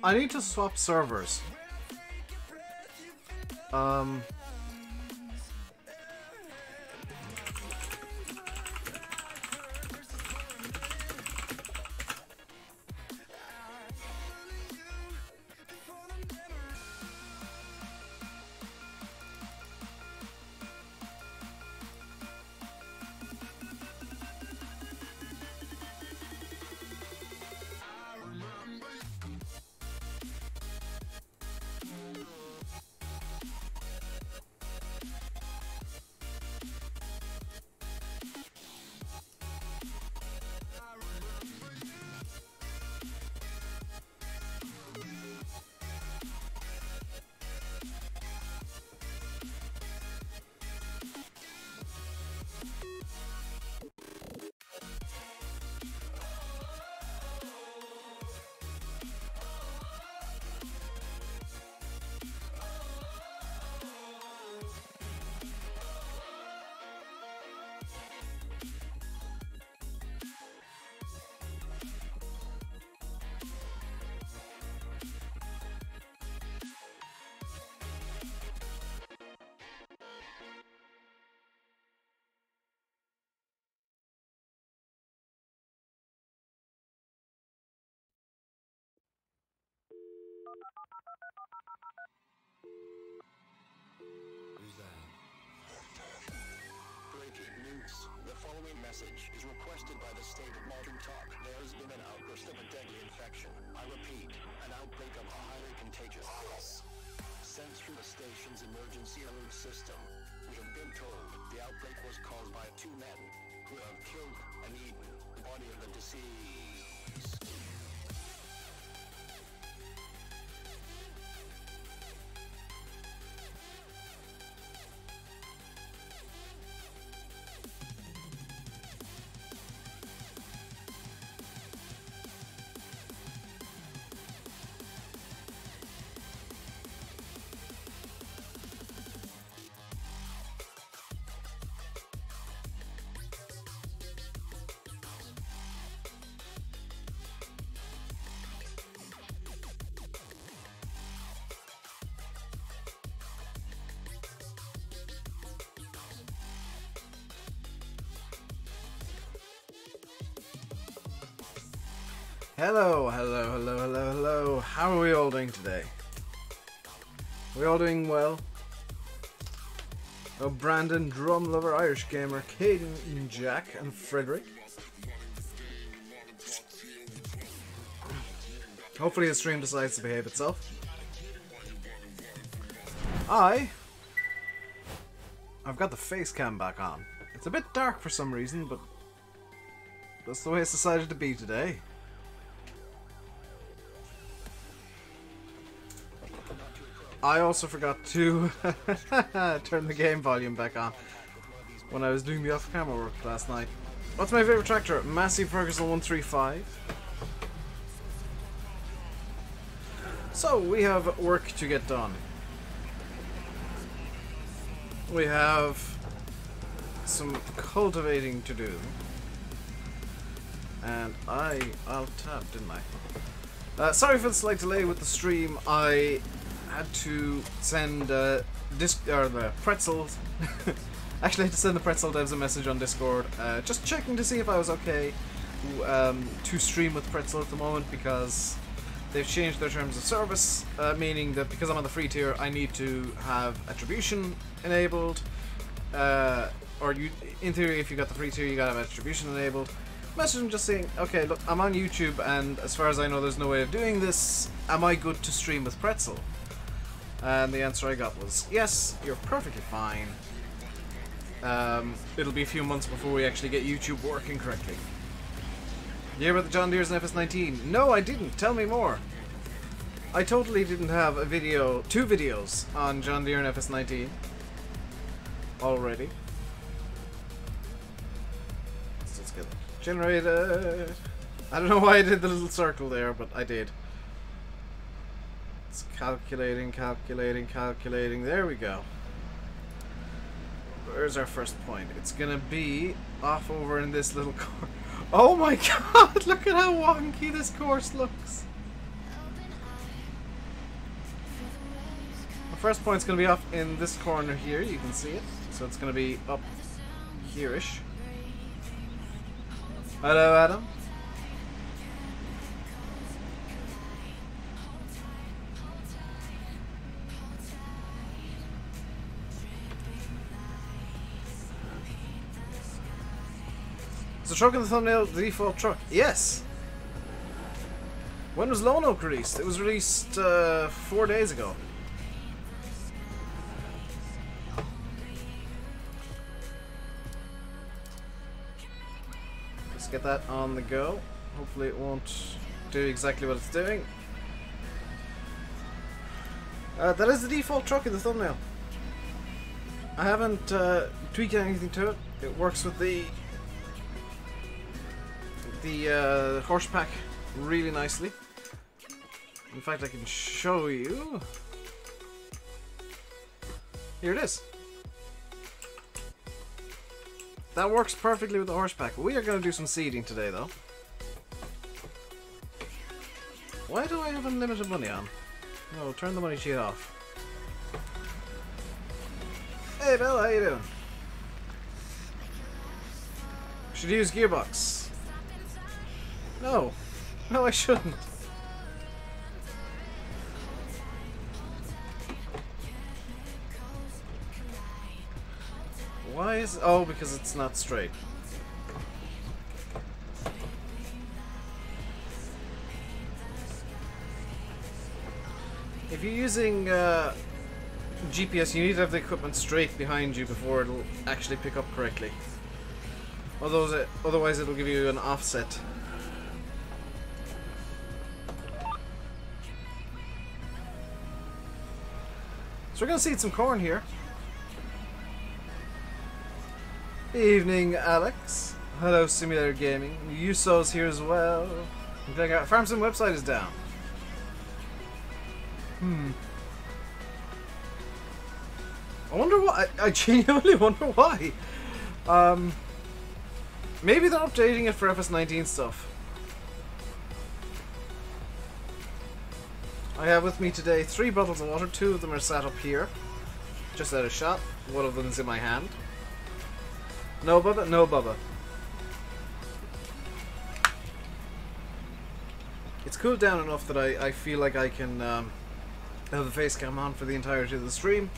I need to swap servers. Who's that? Breaking news. The following message is requested by the state of Malton Talk. There's been an outburst of a deadly infection. I repeat, an outbreak of a highly contagious virus. Sent through the station's emergency alert system. We have been told the outbreak was caused by 2 men who have killed and eaten the body of the deceased. Hello, hello, hello, hello, hello. How are we all doing today? We all doing well? Oh, Brandon, Drum Lover, Irish Gamer, Caden, Jack, and Frederick. Hopefully the stream decides to behave itself. I've got the face cam back on. It's a bit dark for some reason, but that's the way it's decided to be today. I also forgot to turn the game volume back on when I was doing the off-camera work last night. What's my favorite tractor? Massey Ferguson 135. So, we have work to get done. We have some cultivating to do. And I'll tab, didn't I? Sorry for the slight delay with the stream. I had to send the pretzels. Actually, I had to send the pretzel devs a message on Discord, just checking to see if I was okay to stream with pretzel at the moment, because they've changed their terms of service, meaning that because I'm on the free tier, I need to have attribution enabled. In theory, if you got the free tier, you gotta have attribution enabled. Message just saying, okay, look, I'm on YouTube, and as far as I know, there's no way of doing this. Am I good to stream with pretzel? And the answer I got was, yes, you're perfectly fine. It'll be a few months before we actually get YouTube working correctly. You hear about the John Deere's and FS19? No, I didn't. Tell me more. I totally didn't have a video, 2 videos on John Deere and FS19 already. So let's get it generated. I don't know why I did the little circle there, but I did. It's calculating, calculating, calculating. There we go. Where's our first point? It's gonna be off over in this little course. Oh my god, look at how wonky this course looks. first point's going to be up in this corner here. You can see it. So it's going to be up here-ish. Hello, Adam. Is the truck in the thumbnail the default truck? Yes! When was Lone Oak released? It was released 4 days ago. Let's get that on the go. Hopefully it won't do exactly what it's doing. That is the default truck in the thumbnail. I haven't tweaked anything to it. It works with the horse pack really nicely. In fact, I can show you. Here it is. That works perfectly with the horse pack. We are going to do some seeding today, though. Why do I have unlimited money on? No, turn the money sheet off. Hey, Bill, how you doing? Should use gearbox. No. No, I shouldn't. Why is... Oh, because it's not straight. If you're using GPS, you need to have the equipment straight behind you before it'll actually pick up correctly. Otherwise it'll give you an offset. So we're going to seed some corn here. Evening, Alex. Hello, Simulator Gaming. Uso's here as well. Farm Sim website is down. I wonder why. I genuinely wonder why. Maybe they're updating it for FS19 stuff. I have with me today 3 bottles of water. 2 of them are sat up here, just out of shot. One of them is in my hand. No Bubba? No Bubba. It's cooled down enough that I feel like I can have the face cam on for the entirety of the stream.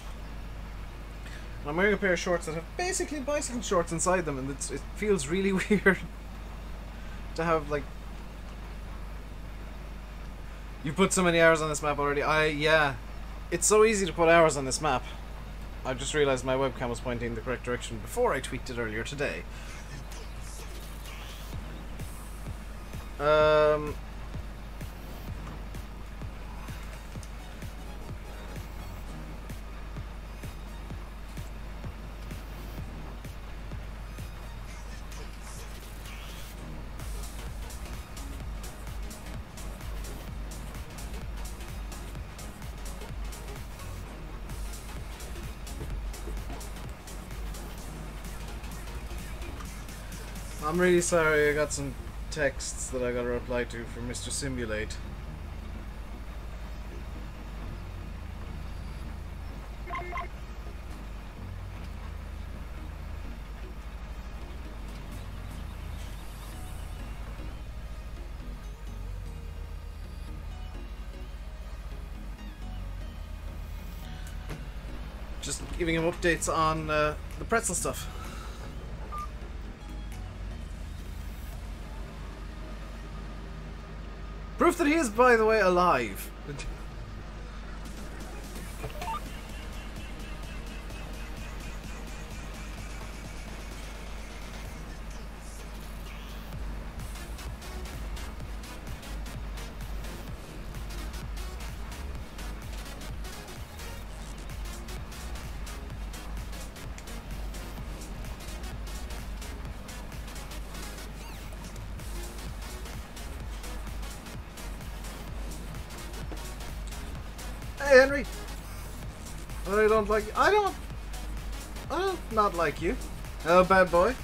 And I'm wearing a pair of shorts that have basically bicycle shorts inside them, and it feels really weird to have, like... You put so many hours on this map already. Yeah. It's so easy to put hours on this map. I just realized my webcam was pointing in the correct direction before I tweaked it earlier today. I'm really sorry, I got some texts that I gotta reply to from Mr. Simulate. Just giving him updates on the pretzel stuff. Proof that he is, by the way, alive. Hey, Henry. I don't like you. I don't not like you. Oh, bad boy.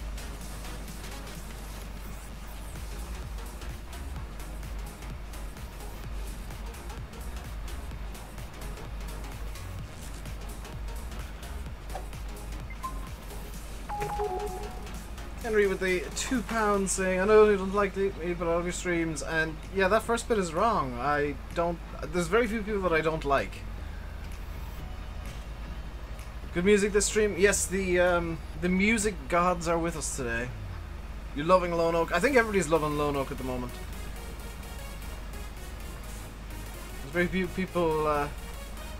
Henry with the £2 saying, I know you don't like me, but all of your streams, and yeah, that first bit is wrong. I don't. There's very few people that I don't like. Good music this stream. Yes, the music gods are with us today. You're loving Lone Oak. I think everybody's loving Lone Oak at the moment. There's very few people. I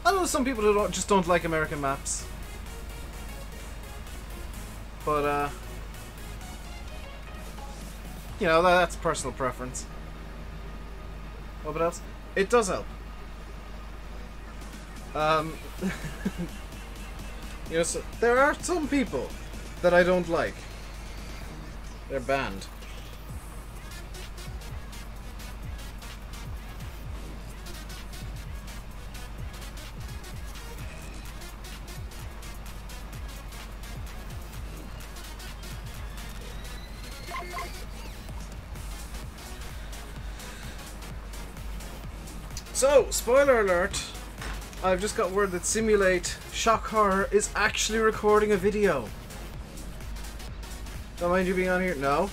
know some people who just don't like American maps, but you know, that's personal preference. What else? It does help. You know, so there are some people that I don't like. They're banned. So, spoiler alert, I've just got word that Simulate Shock Horror is actually recording a video. Don't mind you being on here? No.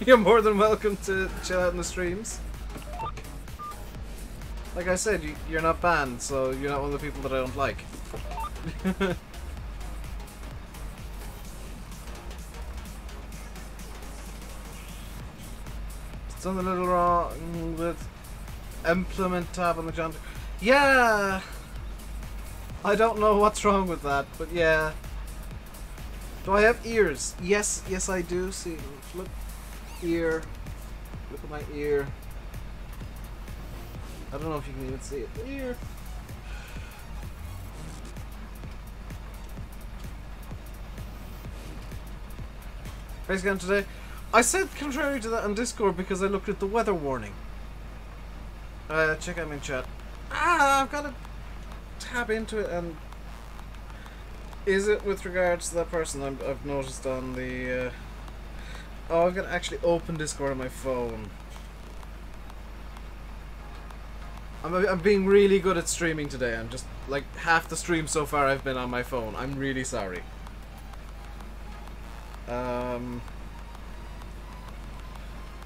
You're more than welcome to chill out in the streams. Like I said, you're not banned, so you're not one of the people that I don't like. Something a little wrong with implement tab on the John. Yeah! I don't know what's wrong with that, but yeah. Do I have ears? Yes, yes I do. See, look, ear. Look at my ear. I don't know if you can even see it. Ear. Face cam today. I said contrary to that on Discord because I looked at the weather warning. Check out my chat. I've got to tap into it, and is it with regards to that person I've noticed on the oh, I've got to actually open Discord on my phone. I'm being really good at streaming today. I'm just like half the stream so far I've been on my phone. I'm really sorry.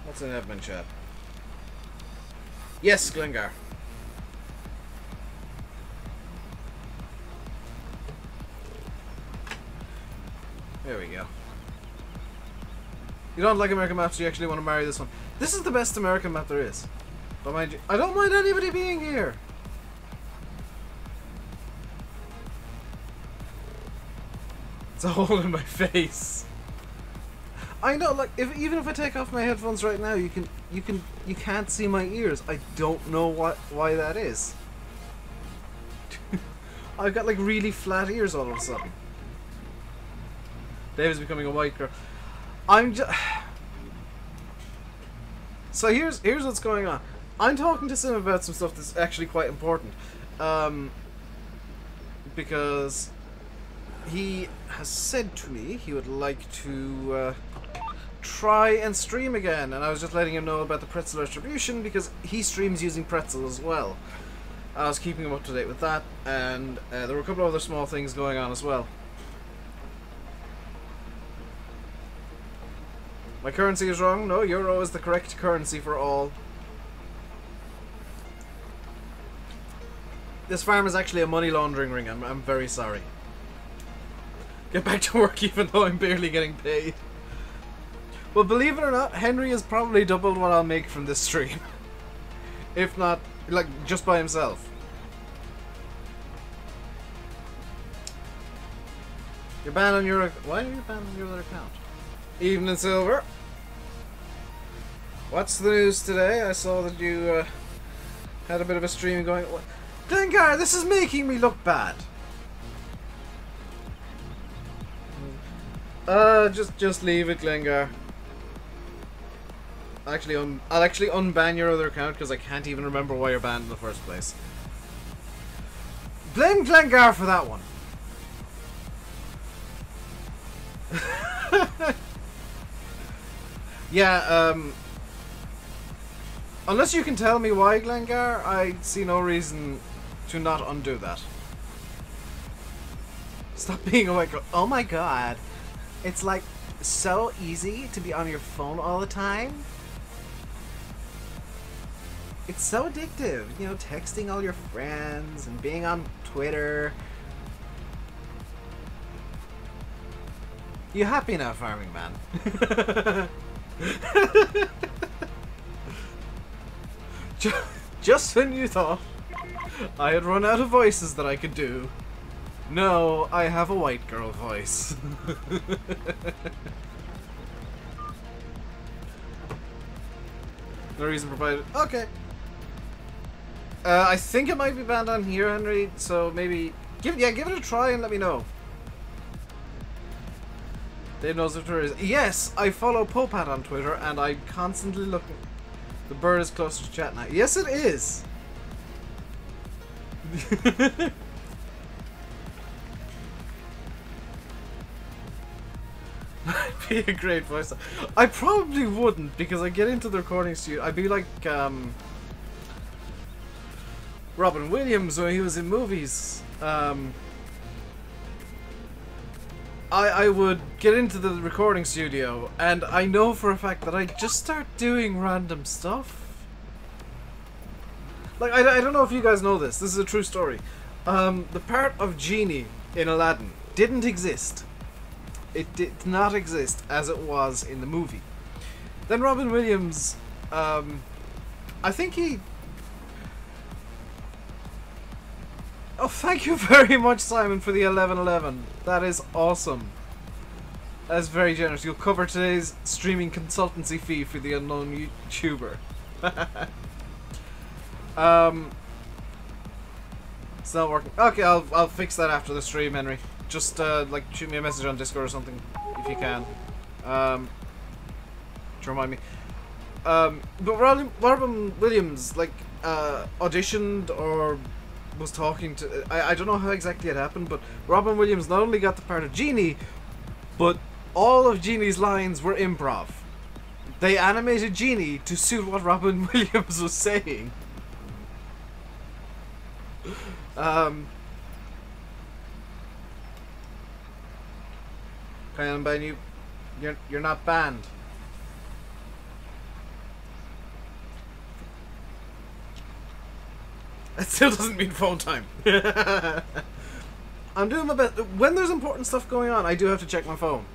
What's in admin chat? Yes, Glengar. There we go. You don't like American maps, you actually want to marry this one. This is the best American map there is. Don't mind you. I don't mind anybody being here. It's a hole in my face. I know, like, even if I take off my headphones right now, you can't see my ears. I don't know why that is. I've got like really flat ears all of a sudden. Dave is becoming a white girl. I'm just. So here's what's going on. I'm talking to Sim about some stuff that's actually quite important, because he has said to me he would like to try and stream again, and I was just letting him know about the pretzel distribution because he streams using pretzel as well. I was keeping him up to date with that, and there were a couple of other small things going on as well. My currency is wrong. No, euro is the correct currency for all. This farm is actually a money laundering ring. I'm very sorry. Get back to work even though I'm barely getting paid. Well, believe it or not, Henry has probably doubled what I'll make from this stream. If not, like, just by himself. You're banned on your... Why are you banned on your other account? Evening, Silver. What's the news today? I saw that you had a bit of a stream going... Glengar, this is making me look bad. Just leave it, Glengar. I'll actually unban your other account because I can't even remember why you're banned in the first place. Blame Glengar for that one. Yeah, unless you can tell me why, Glengar, I see no reason to not undo that. Stop being a white girl. Oh my god. It's like so easy to be on your phone all the time. It's so addictive, you know, texting all your friends and being on Twitter. You happy now, farming man? Just when you thought I had run out of voices that I could do. No, I have a white girl voice. No reason provided. Okay. I think it might be banned on here, Henry. So maybe give it a try and let me know. Dave knows if there is. Yes, I follow Popat on Twitter, and I'm constantly looking. The bird is closer to chat now. Yes, it is. I'd be a great voice. I probably wouldn't, because I get into the recording studio. I'd be like Robin Williams when he was in movies. I would get into the recording studio, and I know for a fact that I'd just start doing random stuff. Like, I don't know if you guys know this. This is a true story. The part of Genie in Aladdin didn't exist. It did not exist as it was in the movie. Then Robin Williams, I think he... Oh, thank you very much, Simon, for the 1111. That is awesome. That is very generous. You'll cover today's streaming consultancy fee for the unknown YouTuber. It's not working. Okay, I'll fix that after the stream, Henry. Just like shoot me a message on Discord or something if you can. To remind me. But Robin Williams like auditioned or was talking to. I don't know how exactly it happened, but Robin Williams not only got the part of Genie, but all of Genie's lines were improv. They animated Genie to suit what Robin Williams was saying. Can I unban you? You're not banned. That still doesn't mean phone time. I'm doing my best. When there's important stuff going on, I do have to check my phone.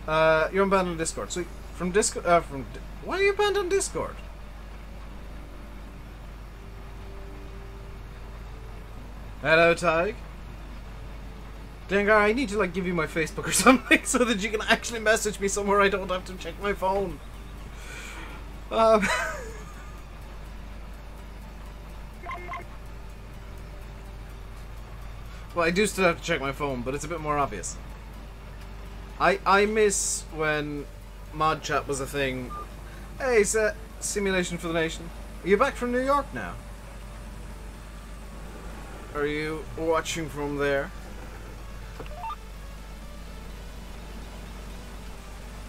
You're unbanned on Discord. So from Discord, why are you banned on Discord? Hello, Tig. Dengar, I need to like give you my Facebook or something so that you can actually message me somewhere I don't have to check my phone. Well, I do still have to check my phone, but it's a bit more obvious. I miss when mod chat was a thing. Hey, simulation for the nation. Are you back from New York now? Are you watching from there?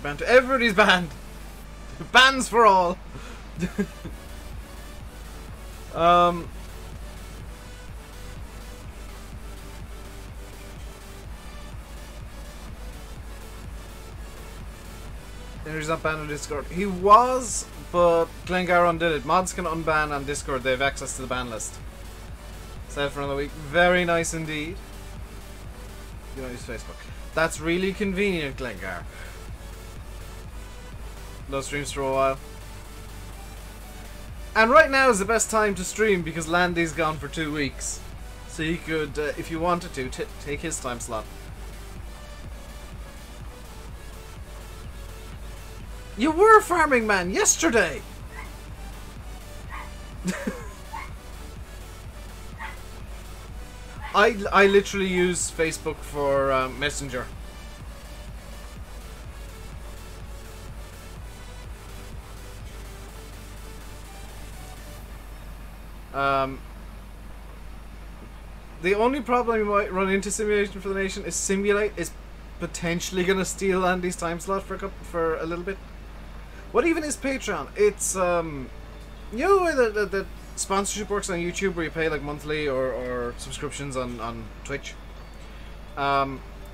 Banned to everybody's banned. Bans for all. Henry's not banned on Discord. He was, but Glengar undid it. Mods can unban on Discord. They have access to the ban list. Set for another week. Very nice indeed. You don't use Facebook. That's really convenient, Glengar. No streams for a while. And right now is the best time to stream because Landy's gone for 2 weeks. So you could, if you wanted to, take his time slot. You were farming man yesterday! I literally use Facebook for Messenger. The only problem you might run into Simulation for the Nation is Simulate is potentially gonna steal Andy's time slot for a little bit. What even is Patreon? It's you know the way the sponsorship works on YouTube, where you pay like monthly or subscriptions on Twitch.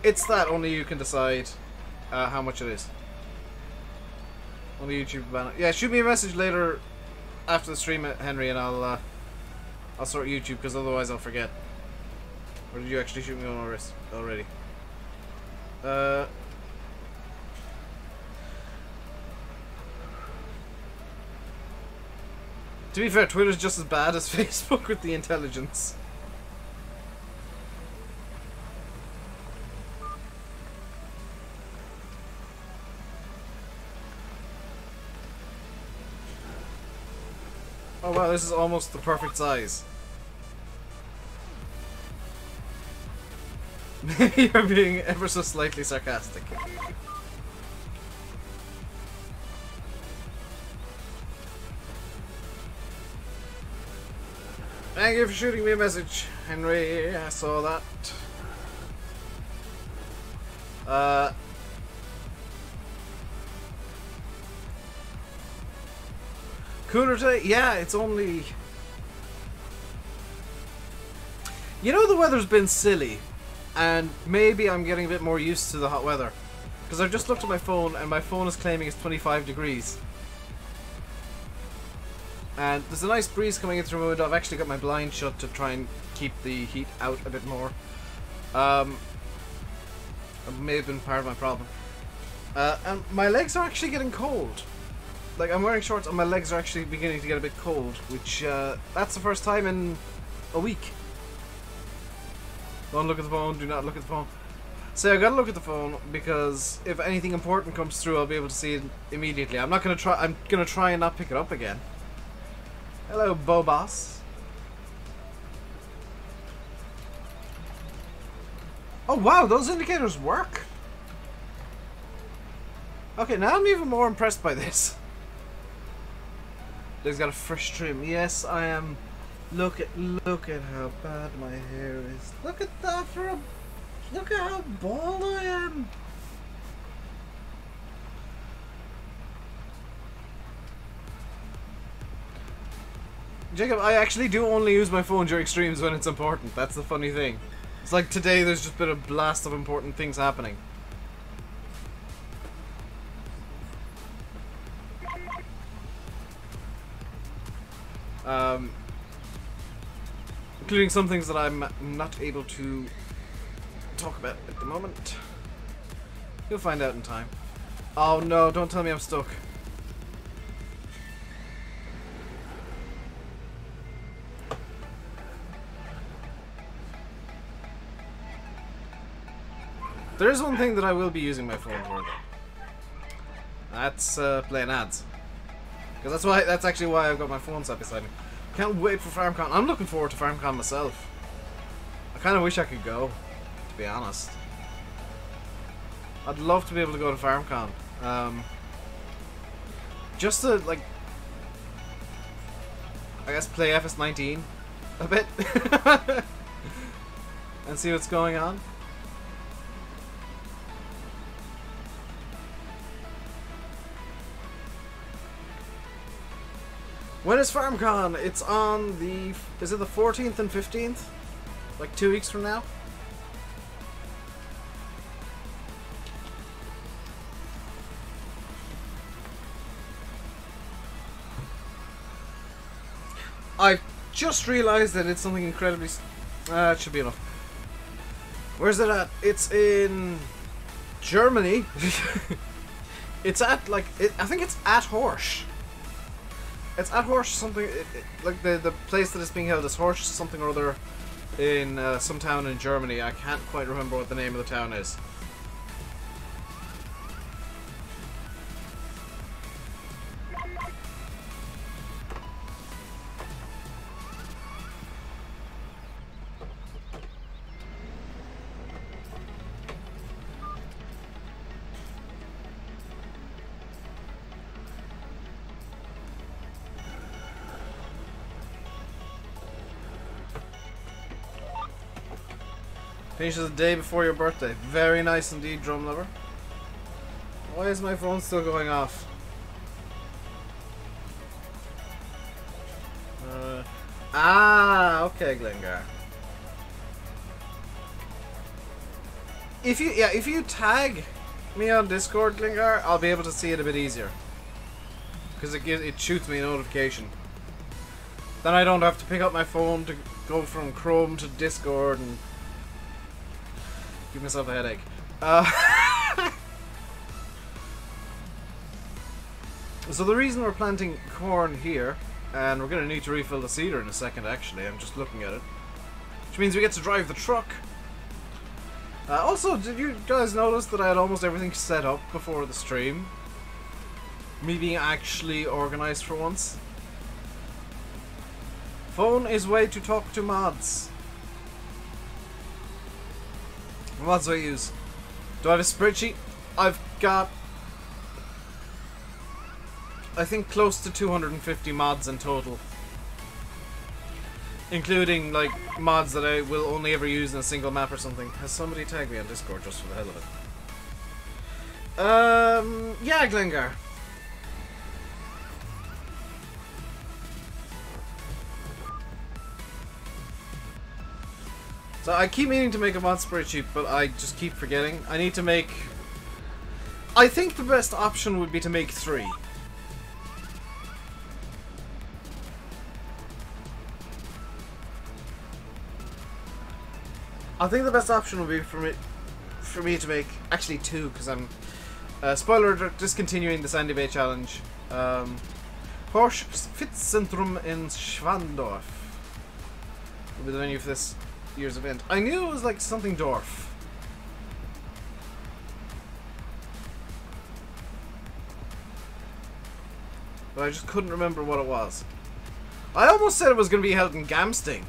it's that only you can decide how much it is. Only YouTube ban it. Yeah, shoot me a message later after the stream, Henry, and I'll sort YouTube, because otherwise I'll forget. Or did you actually shoot me on my wrist already? To be fair, Twitter's just as bad as Facebook with the intelligence. Oh wow, this is almost the perfect size. Maybe you're being ever so slightly sarcastic. Thank you for shooting me a message, Henry. I saw that. Cooler today? Yeah, it's only... You know, the weather's been silly, and maybe I'm getting a bit more used to the hot weather. Because I've just looked at my phone, and my phone is claiming it's 25 degrees. And there's a nice breeze coming in through my window. I've actually got my blind shut to try and keep the heat out a bit more. It may have been part of my problem. And my legs are actually getting cold. Like, I'm wearing shorts and my legs are actually beginning to get a bit cold, which, that's the first time in a week. Don't look at the phone, do not look at the phone. So I gotta look at the phone, because if anything important comes through, I'll be able to see it immediately. I'm gonna try and not pick it up again. Hello, Bobos. Oh wow, those indicators work! Okay, now I'm even more impressed by this. He's got a fresh trim. Yes, I am. Look at how bad my hair is. Look at that for a... Look at how bald I am. Jacob, I actually do only use my phone during streams when it's important. That's the funny thing. It's like today there's just been a blast of important things happening. Including some things that I'm not able to talk about at the moment. You'll find out in time. Oh no, don't tell me I'm stuck. There is one thing that I will be using my phone for, though. That's playing ads. Because that's actually why I've got my phone sat beside me. Can't wait for FarmCon. I'm looking forward to FarmCon myself. I kind of wish I could go, to be honest. I'd love to be able to go to FarmCon. Just to, like, I guess play FS19 a bit. And see what's going on. When is FarmCon? It's on the... Is it the 14th and 15th? Like 2 weeks from now? I just realized that it's something incredibly... it should be enough. Where's it at? It's in... Germany. It's at, like... I think it's at Horsch. It's at Horsch something, like the place that is being held is Horsch something or other in some town in Germany. I can't quite remember what the name of the town is. Finishes the day before your birthday. Very nice indeed, Drum Lover. Why is my phone still going off? Okay, Glengar. if you tag me on Discord, Glingar, I'll be able to see it a bit easier. Because it shoots me a notification. Then I don't have to pick up my phone to go from Chrome to Discord and give myself a headache. So the reason we're planting corn here, and we're going to need to refill the seeder in a second actually, I'm just looking at it. Which means we get to drive the truck. Also, did you guys notice that I had almost everything set up before the stream? Me being actually organized for once. Phone is way to talk to mods. What mods do I use? Do I have a spreadsheet? I've got, I think, close to 250 mods in total. Including, like, mods that I will only ever use in a single map or something. Has somebody tagged me on Discord just for the hell of it? Yeah, Glengar. So I keep meaning to make a mod spreadsheet, but I just keep forgetting. I need to make... I think the best option would be to make 3. I think the best option would be for me to make actually 2, because I'm spoiler alert, discontinuing the Sandy Bay challenge. Porsche Fitzzentrum in Schwandorf will be the venue for this year's event. I knew it was like something Dorf. But I just couldn't remember what it was. I almost said it was going to be held in Gamsting.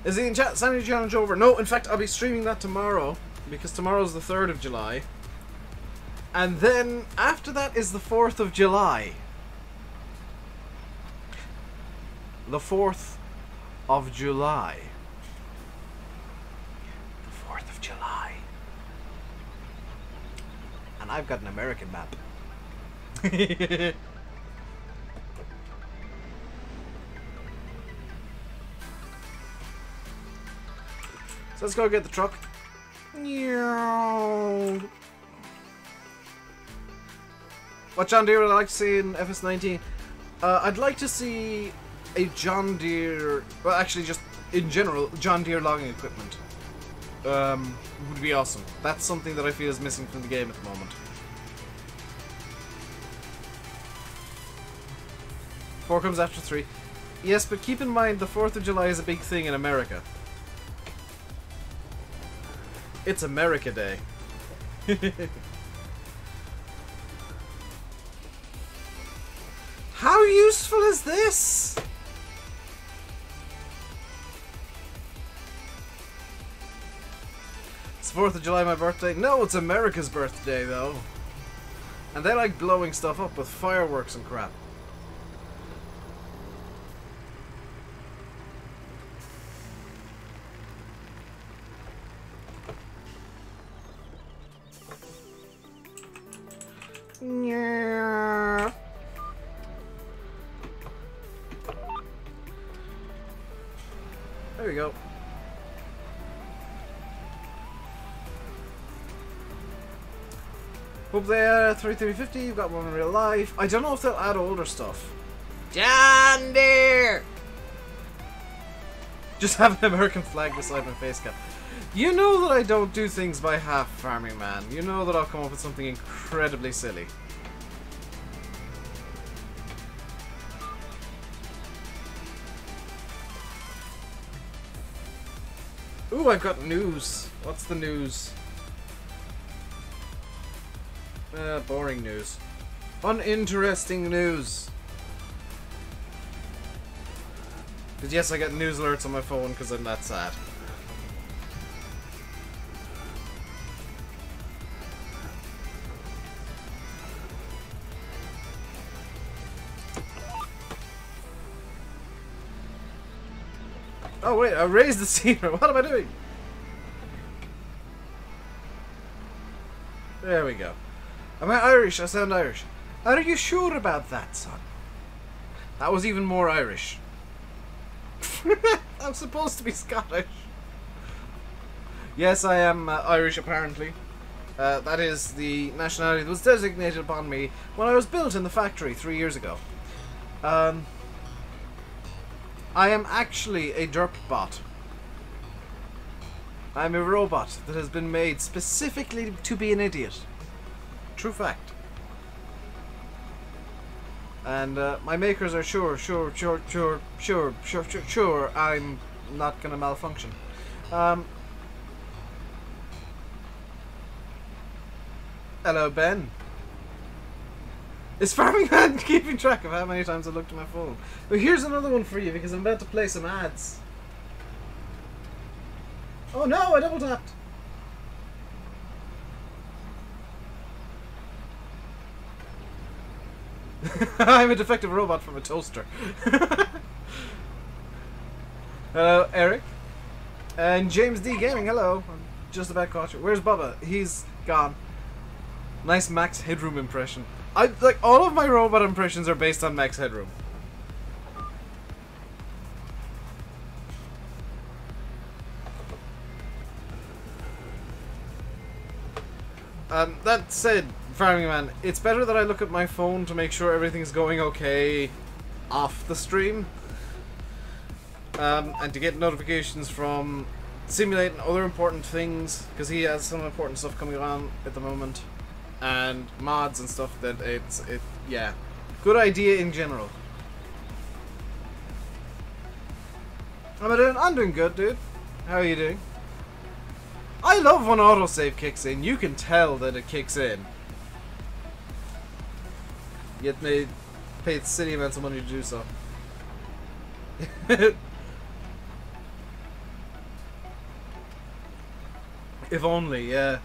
Is the Sandy Challenge over? No, in fact, I'll be streaming that tomorrow, because tomorrow's the 3rd of July. And then, after that is the 4th of July. The 4th of July. The 4th of July. And I've got an American map. So let's go get the truck. What John Deere would I like to see in FS19? I'd like to see a John Deere, well actually just in general, John Deere logging equipment. Would be awesome. That's something that I feel is missing from the game at the moment. 4 comes after 3. Yes, but keep in mind the 4th of July is a big thing in America. It's America Day. How useful is this? It's 4th of July, my birthday. No, it's America's birthday, though. And they like blowing stuff up with fireworks and crap. Yeah. There we go. Hope they 3350, you've got one in real life. I don't know if they'll add older stuff. John Deere! Just have an American flag beside my face cap. You know that I don't do things by half, farming man. You know that I'll come up with something incredibly silly. Ooh, I've got news. What's the news? Boring news. Uninteresting news. Because yes, I get news alerts on my phone because I'm that sad. Oh wait, I raised the cedar. What am I doing? There we go. Am I Irish? I sound Irish. Are you sure about that, son? That was even more Irish. I'm supposed to be Scottish. Yes, I am Irish, apparently. That is the nationality that was designated upon me when I was built in the factory 3 years ago. I am actually a derp bot. I'm a robot that has been made specifically to be an idiot. True fact. And my makers are sure I'm not gonna malfunction. Hello, Ben. Is Farming Man keeping track of how many times I looked at my phone? Well, here's another one for you because I'm about to play some ads. Oh no, I double tapped. I'm a defective robot from a toaster. Hello, Eric. And James D Gaming, hello. I'm just about caught you. Where's Bubba? He's gone. Nice Max Headroom impression. Like all of my robot impressions are based on Max Headroom. That said, Farming Man, it's better that I look at my phone to make sure everything's going okay off the stream. And to get notifications from Simulate and other important things, because he has some important stuff coming on at the moment. And mods and stuff that yeah. Good idea in general. How am I doing? I'm doing good, dude. How are you doing? I love when autosave kicks in. You can tell that it kicks in. Yet they pay silly amounts of money to do so. If only, yeah.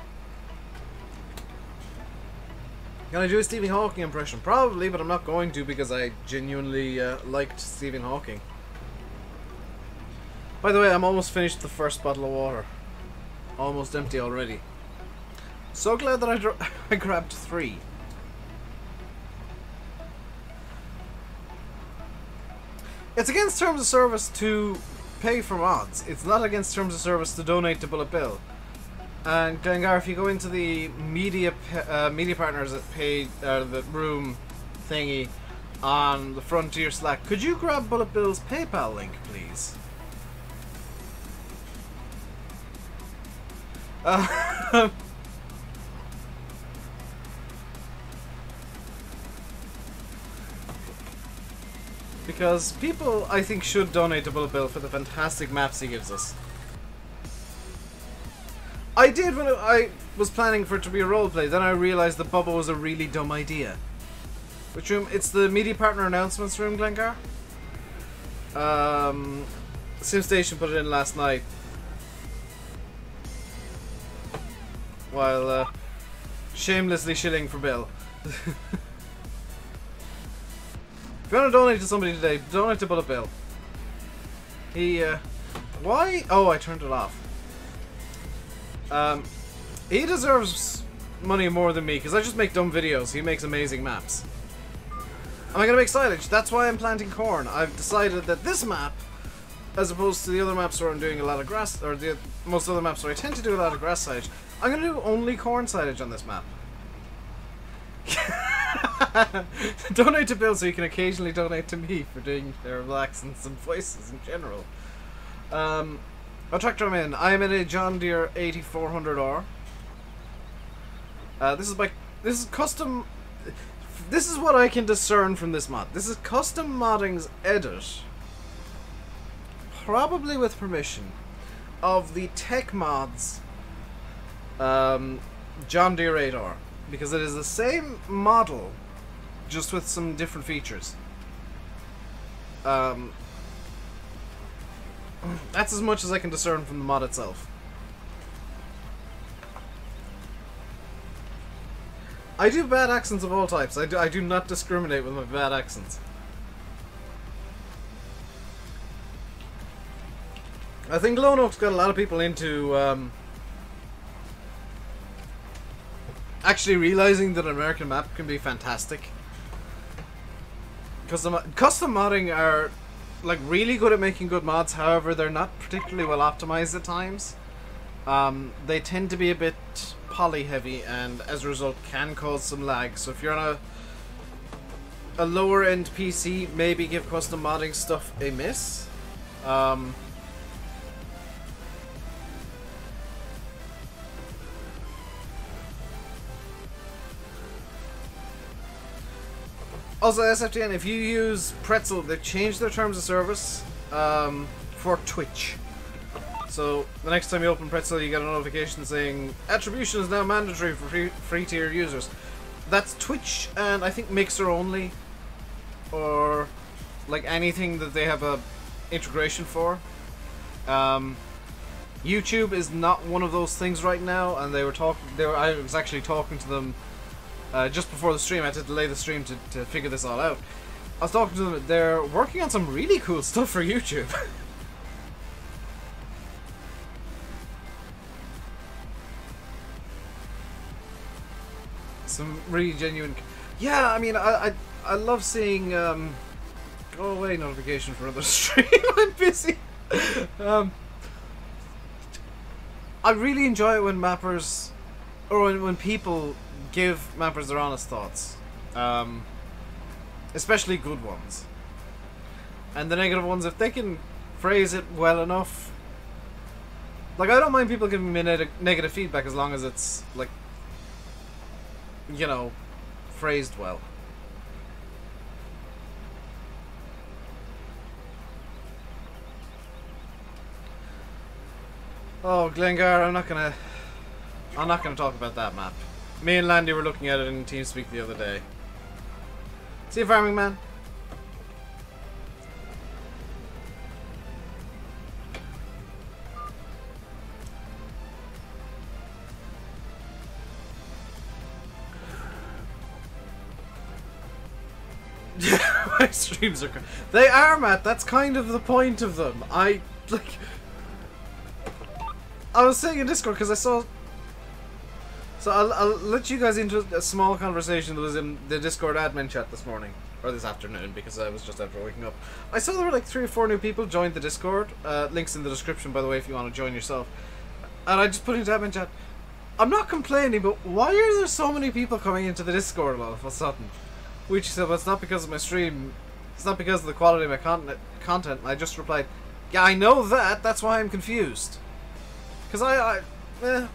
Can I do a Stephen Hawking impression? Probably, but I'm not going to because I genuinely liked Stephen Hawking. By the way, I'm almost finished the first bottle of water. Almost empty already. So glad that I grabbed 3. It's against terms of service to pay for mods. It's not against terms of service to donate to BulletBill. And Glengar, if you go into the media partners page, the room thingy on the Frontier Slack, could you grab BulletBill's PayPal link, please? Because people, I think, should donate to BulletBill for the fantastic maps he gives us. I did when I was planning for it to be a roleplay, then I realised that Bubba was a really dumb idea. Which room? It's the media partner announcements room, Glengar. SimStation put it in last night. While shamelessly shilling for Bill. If you want to donate to somebody today, donate to BulletBill. He, why? Oh, I turned it off. He deserves money more than me, because I just make dumb videos. He makes amazing maps. Am I going to make silage? That's why I'm planting corn. I've decided that this map, as opposed to the other maps where I'm doing a lot of grass, or most other maps where I tend to do a lot of grass silage, I'm going to do only corn silage on this map. Donate to Bill so you can occasionally donate to me for doing their accents and voices in general. What tractor I'm in? I'm in a John Deere 8400R. This is custom. This is what I can discern from this mod. This is custom modding's edit, probably with permission, of the Tech Mods John Deere 8R, because it is the same model, just with some different features. That's as much as I can discern from the mod itself. I do bad accents of all types. I do not discriminate with my bad accents. I think Lone Oak's got a lot of people into actually realizing that an American map can be fantastic. Custom modding are like really good at making good mods, however they're not particularly well optimized at times. they tend to be a bit poly heavy, and as a result can cause some lag. So if you're on a lower end PC, maybe give custom modding stuff a miss. Also, SFTN, if you use Pretzel, they've changed their terms of service for Twitch. So the next time you open Pretzel, you get a notification saying attribution is now mandatory for free tier users. That's Twitch and I think Mixer only, or like anything that they have a integration for. YouTube is not one of those things right now, and I was actually talking to them just before the stream. I had to delay the stream to figure this all out. I was talking to them. They're working on some really cool stuff for YouTube. Some really genuine. Yeah, I mean, I love seeing. Go away notification for another stream. I'm busy. I really enjoy it when mappers, or when people give mappers their honest thoughts, especially good ones. And the negative ones, if they can phrase it well enough. Like, I don't mind people giving me negative feedback as long as it's like, you know, phrased well. Oh, Glengar, I'm not gonna talk about that map. Me and Landy were looking at it in TeamSpeak the other day. See you, farming man. My streams are... They are, Matt. That's kind of the point of them. I was saying in Discord because I saw... So I'll let you guys into a small conversation that was in the Discord admin chat this morning. Or this afternoon, because I was just after waking up. I saw there were like 3 or 4 new people joined the Discord. Links in the description, by the way, if you want to join yourself. And I just put into admin chat, I'm not complaining, but why are there so many people coming into the Discord all of a sudden? Which said, well, it's not because of my stream. It's not because of the quality of my content. I just replied, yeah, I know that. That's why I'm confused. Because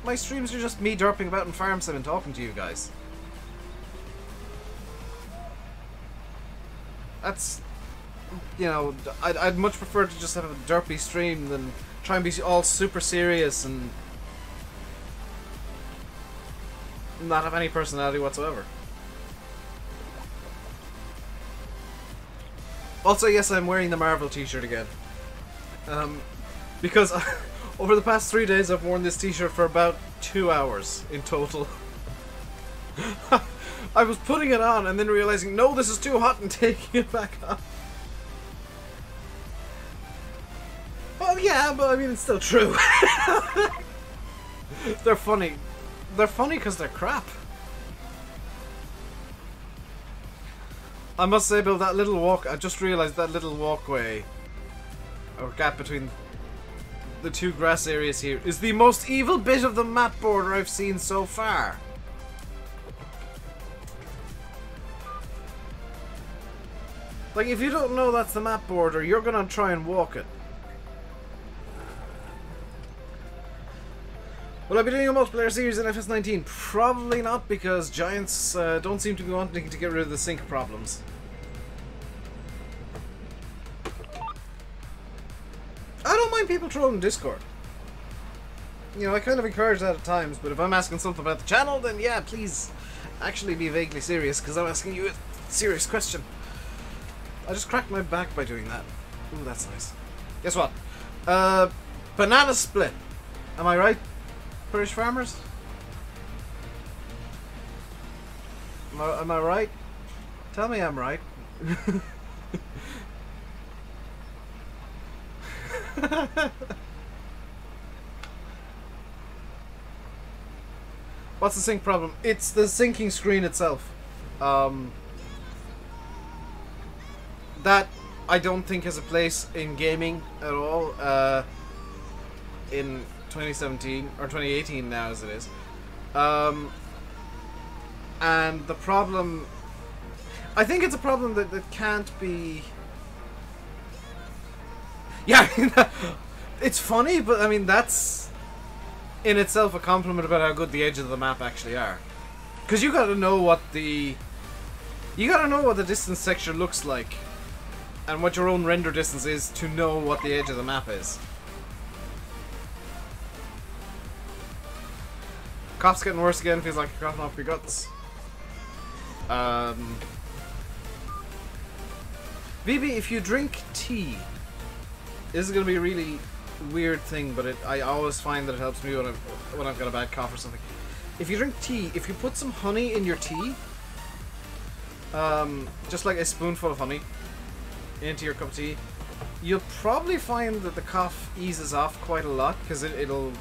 my streams are just me derping about in Farm Sim and talking to you guys. That's, you know, I'd much prefer to just have a derpy stream than try and be all super serious and not have any personality whatsoever. Also, yes, I'm wearing the Marvel t-shirt again. Because over the past 3 days I've worn this t-shirt for about 2 hours in total. I was putting it on and then realizing, no, this is too hot, and taking it back off. Well, yeah, but I mean, it's still true. They're funny. They're funny because they're crap. I must say, Bill, that little walk... I just realised that little walkway, or gap between the 2 grass areas here, is the most evil bit of the map border I've seen so far. Like, if you don't know that's the map border, you're gonna try and walk it. Will I be doing a multiplayer series in FS19? Probably not, because Giants don't seem to be wanting to get rid of the sync problems. I don't mind people trolling Discord. You know, I kind of encourage that at times, but if I'm asking something about the channel, then yeah, please actually be vaguely serious, because I'm asking you a serious question. I just cracked my back by doing that. Ooh, that's nice. Guess what? Banana split. Am I right? British farmers? Am I right? Tell me I'm right. What's the sync problem? It's the syncing screen itself. That I don't think has a place in gaming at all. In 2017 or 2018 now as it is. And the problem, I think it's a problem that can't be. Yeah, it's funny, but I mean that's in itself a compliment about how good the edges of the map actually are. Because you gotta know what the distance texture looks like, and what your own render distance is to know what the edge of the map is. Cough's getting worse again. Feels like you're coughing off your guts. VB, if you drink tea, this is gonna be a really weird thing, but I always find that it helps me when I've got a bad cough or something. If you drink tea, if you put some honey in your tea, just like a spoonful of honey into your cup of tea, you'll probably find that the cough eases off quite a lot, because it'll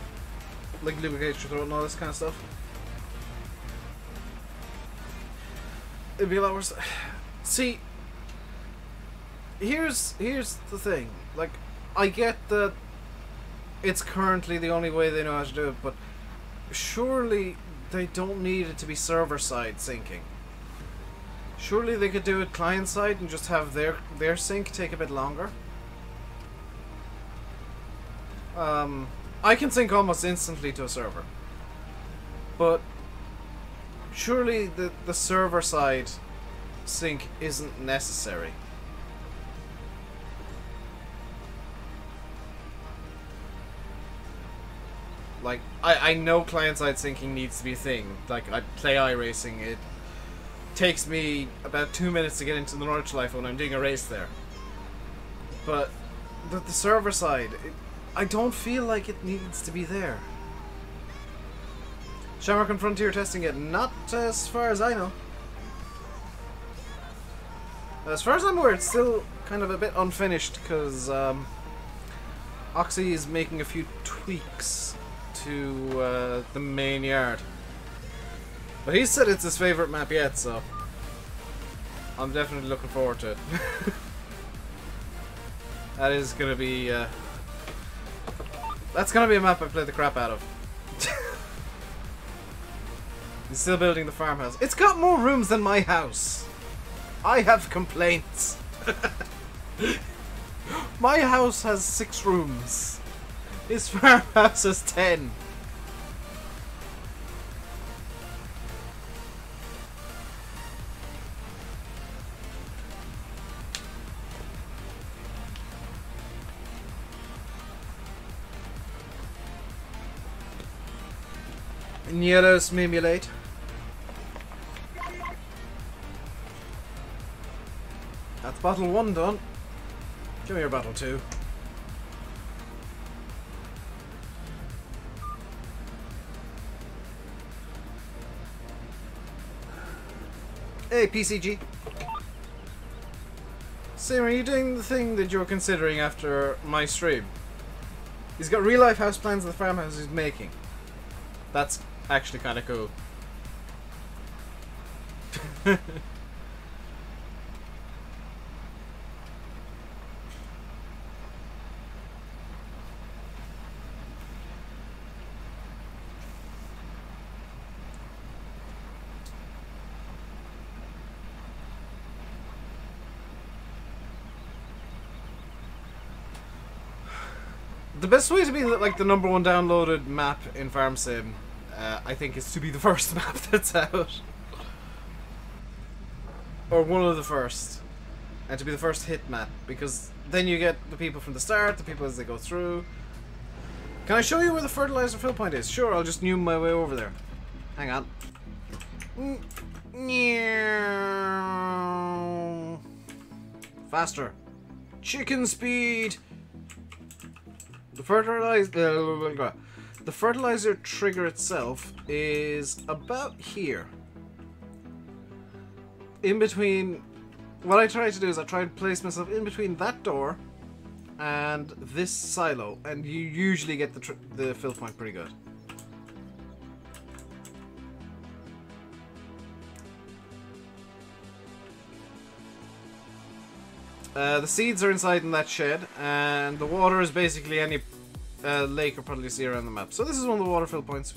like lubricate your throat and all this kind of stuff. It'd be a lot worse. See, here's the thing. Like, I get that it's currently the only way they know how to do it, but surely they don't need it to be server-side syncing. Surely they could do it client-side and just have their sync take a bit longer. I can sync almost instantly to a server, but surely the server-side sync isn't necessary. Like, I know client-side syncing needs to be a thing. Like, I play iRacing, it takes me about 2 minutes to get into the Nordschleife when I'm doing a race there. But the server side, I don't feel like it needs to be there. Shamrock and Frontier testing it, not as far as I know. As far as I'm aware, it's still kind of a bit unfinished, because Oxy is making a few tweaks to the main yard. But he said it's his favourite map yet, so I'm definitely looking forward to it. That is gonna be that's gonna be a map I play the crap out of. He's still building the farmhouse. It's got more rooms than my house. I have complaints. My house has 6 rooms. His farmhouse has 10. Yellow Smimulate. That's battle 1 done. Give me your battle 2. Hey, PCG. Sam, are you doing the thing that you're considering after my stream? He's got real life house plans of the farmhouse he's making. That's actually kind of cool. The best way to be like the #1 downloaded map in Farm Sim, I think, is to be the first map that's out. Or one of the first. And to be the first hit map, because then you get the people from the start, the people as they go through. Can I show you where the fertilizer fill point is? Sure, I'll just noom my way over there. Hang on. Faster. Chicken speed! The fertilizer trigger itself is about here. In between, what I try to do is I try to place myself in between that door and this silo, and you usually get the fill point pretty good. The seeds are inside in that shed, and the water is basically any lake you'll probably see around the map. So this is one of the waterfill points.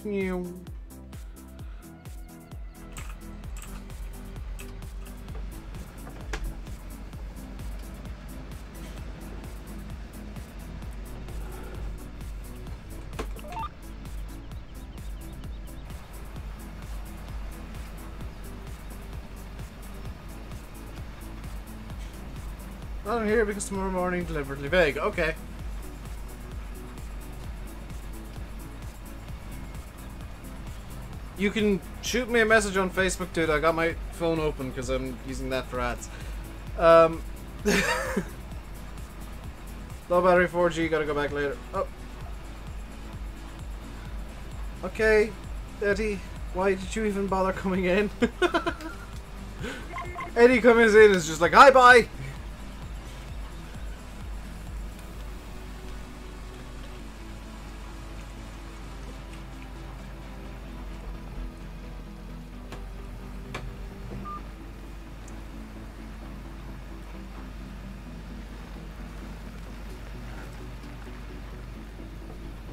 Not in here because tomorrow morning deliberately vague. Okay. You can shoot me a message on Facebook, dude. I got my phone open because I'm using that for ads. Low battery 4G, gotta go back later. Oh. Okay, Eddie, why did you even bother coming in? Eddie comes in is just like, hi, bye!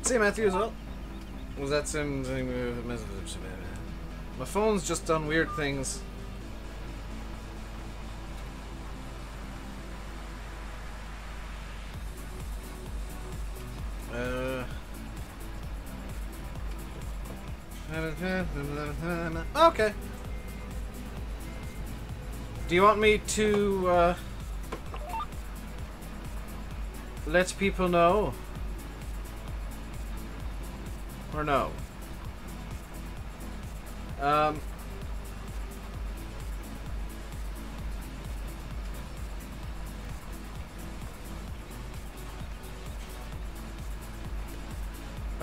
See Matthew as well. Was that some? My phone's just done weird things. Okay. Do you want me to let people know? Or no? A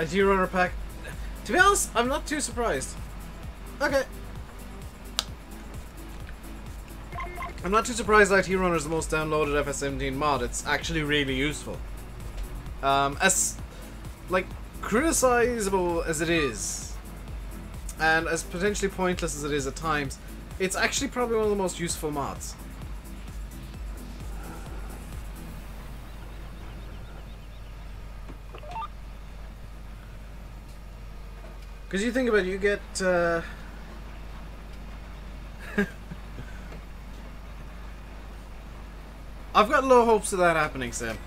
G-Runner pack. To be honest, I'm not too surprised. Okay. I'm not too surprised IT Runner is the most downloaded FS17 mod. It's actually really useful. As, like, criticizable as it is, and as potentially pointless as it is at times, it's actually probably one of the most useful mods. Because you think about it, you get I've got low hopes of that happening, Sim.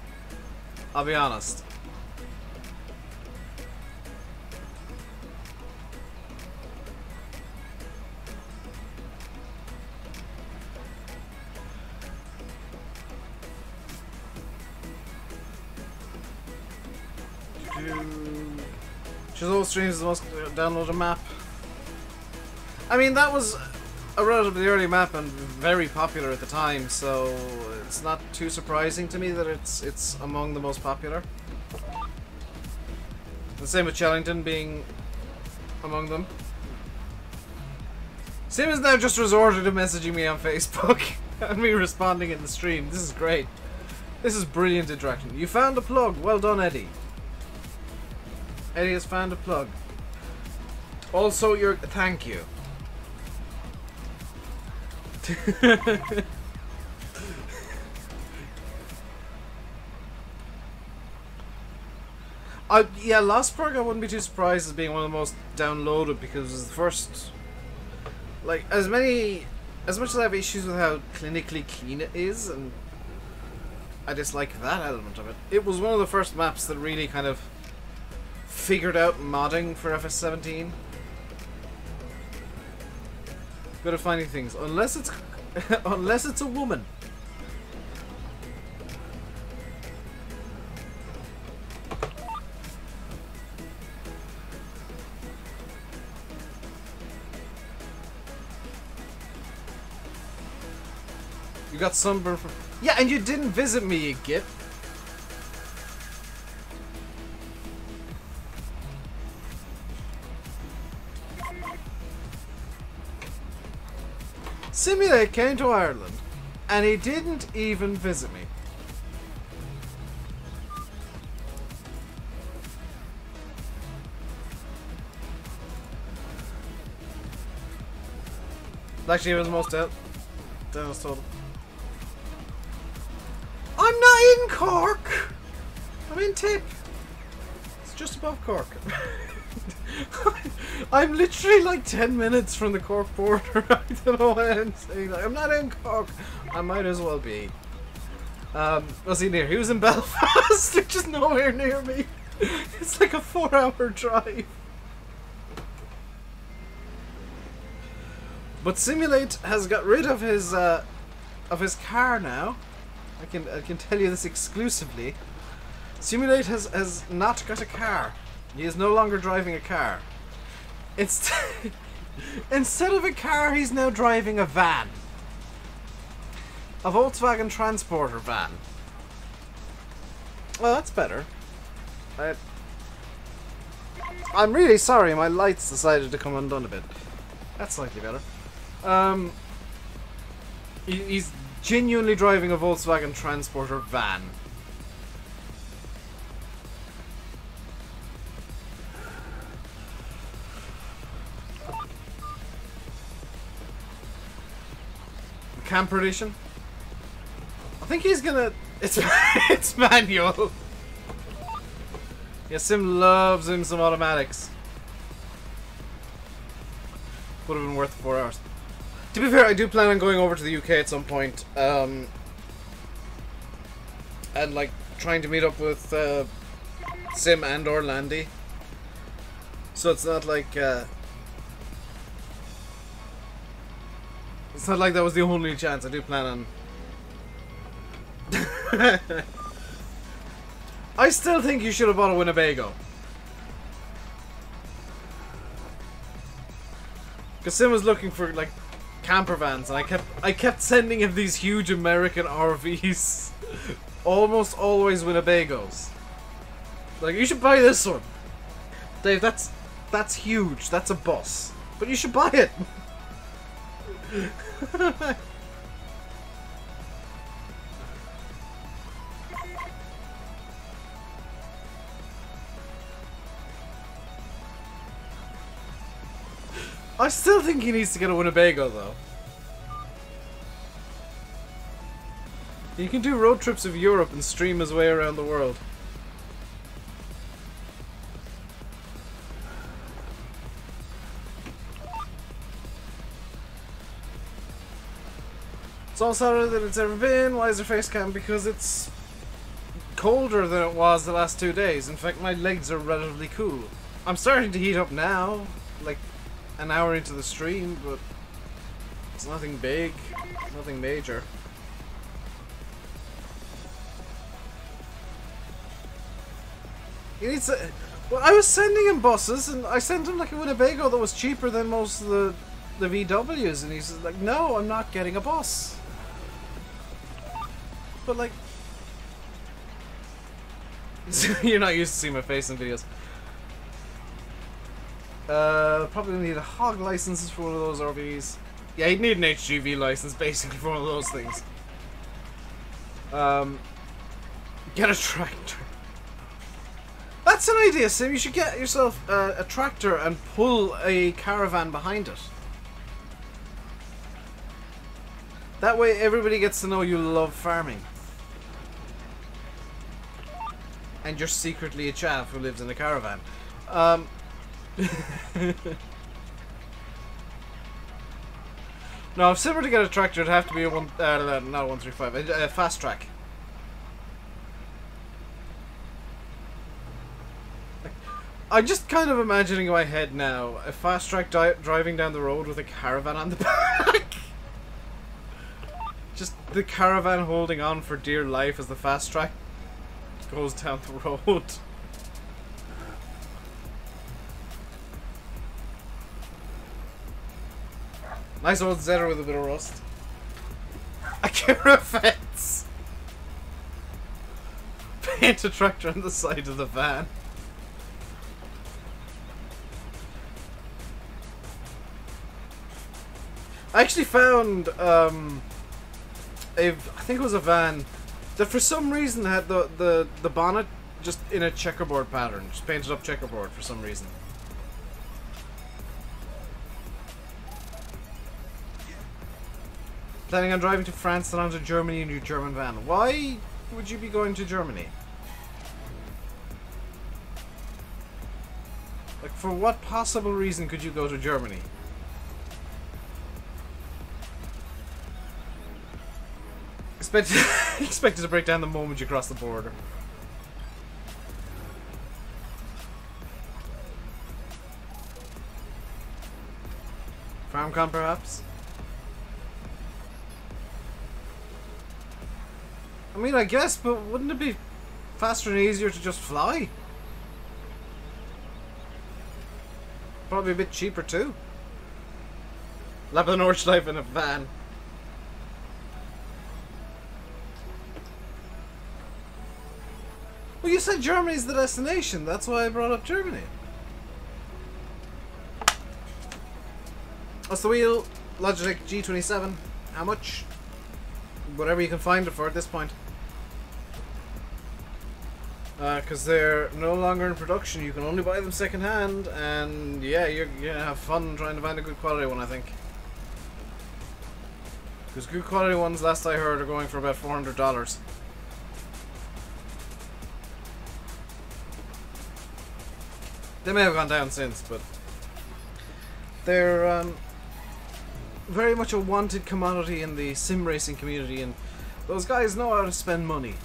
I'll be honest. Chisel Streams is the most downloaded map. I mean, that was a relatively early map and very popular at the time, so it's not too surprising to me that it's among the most popular. The same with Chellington being among them. Sim has now just resorted to messaging me on Facebook and me responding in the stream. This is great. This is brilliant interaction. You found a plug. Well done, Eddie. Eddie has found a plug. Also, thank you. Yeah, Lost Perk I wouldn't be too surprised as being one of the most downloaded because it's the first. Like, as much as I have issues with how clinically clean it is, and I dislike that element of it, it was one of the first maps that really kind of figured out modding for FS17. Good at finding things, unless it's unless it's a woman. You got sunburn from... Yeah, and you didn't visit me, you git. Simulate came to Ireland, and he didn't even visit me. Actually, it was the most Dennis total. I'm not in Cork! I'm in Tip! just above Cork. I'm literally like 10 minutes from the Cork border. I don't know why I'm saying that. I'm not in Cork. I might as well be. Was he near? He was in Belfast, which is nowhere near me. It's like a 4-hour drive. But Simulate has got rid of his car now. I can tell you this exclusively. Simulate has not got a car. He is no longer driving a car. Instead of a car, he's now driving a van. A Volkswagen Transporter van. Well, that's better. I'm really sorry, my lights decided to come undone a bit. That's slightly better. He's genuinely driving a Volkswagen Transporter van. Camper edition. I think he's gonna. It's manual. Yeah, Sim loves him some automatics. Would have been worth 4 hours. To be fair, I do plan on going over to the UK at some point, and like trying to meet up with Sim and or Landy. So it's not like that was the only chance. I do plan on. I still think you should have bought a Winnebago. Because Sim was looking for like camper vans, and I kept sending him these huge American RVs. Almost always Winnebagos. Like, you should buy this one. Dave, that's huge. That's a bus. But you should buy it. I still think he needs to get a Winnebago, though. He can do road trips of Europe and stream his way around the world. It's all hotter than it's ever been. Why is there face cam? Because it's colder than it was the last 2 days. In fact, my legs are relatively cool. I'm starting to heat up now, like an hour into the stream, but it's nothing big, nothing major. He needs to. Well, I was sending him buses, and I sent him like a Winnebago that was cheaper than most of the VWs, and he's like, "No, I'm not getting a bus." But like, you're not used to seeing my face in videos. Probably need a hog license for one of those RVs. Yeah, he'd need an HGV license basically for one of those things. Get a tractor. That's an idea, Sim. You should get yourself a tractor and pull a caravan behind it. That way everybody gets to know you love farming. And you're secretly a chav who lives in a caravan. No, if Sim were to get a tractor, it'd have to be a not a 135, a fast track. I'm just kind of imagining in my head now a fast track driving down the road with a caravan on the back. Just the caravan holding on for dear life as the fast track goes down the road. Nice old Zetter with a bit of rust. A caravan. Paint a tractor on the side of the van. I actually found I think it was a van that for some reason had the bonnet just in a checkerboard pattern, just painted up checkerboard for some reason. Planning on driving to France, then on to Germany in your German van. Why would you be going to Germany? For what possible reason could you go to Germany? Expected to break down the moment you cross the border. FarmCon, perhaps? I mean, I guess, but wouldn't it be faster and easier to just fly? Probably a bit cheaper too. Lap of the Nordschleife in a van. Well, you said Germany's the destination. That's why I brought up Germany. What's the wheel? Logitech G27. How much? Whatever you can find it for at this point. Because they're no longer in production. You can only buy them second hand. And yeah, you're going to have fun trying to find a good quality one, I think. Because good quality ones, last I heard, are going for about $400. They may have gone down since, but they're very much a wanted commodity in the sim racing community, and those guys know how to spend money.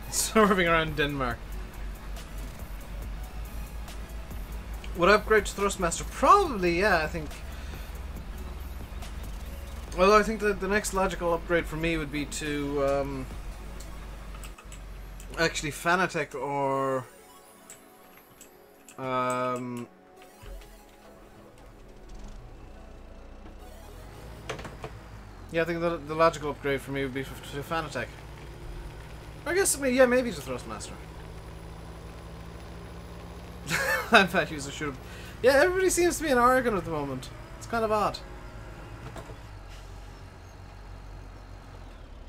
Swerving around Denmark. Would I upgrade to Thrustmaster? Probably, yeah, I think. Well, I think that the next logical upgrade for me would be to actually Fanatec or yeah, I think the logical upgrade for me would be to Fanatec. I guess, I mean, yeah, maybe to Thrustmaster. Land fat user should have. Yeah, everybody seems to be in Oregon at the moment. It's kind of odd.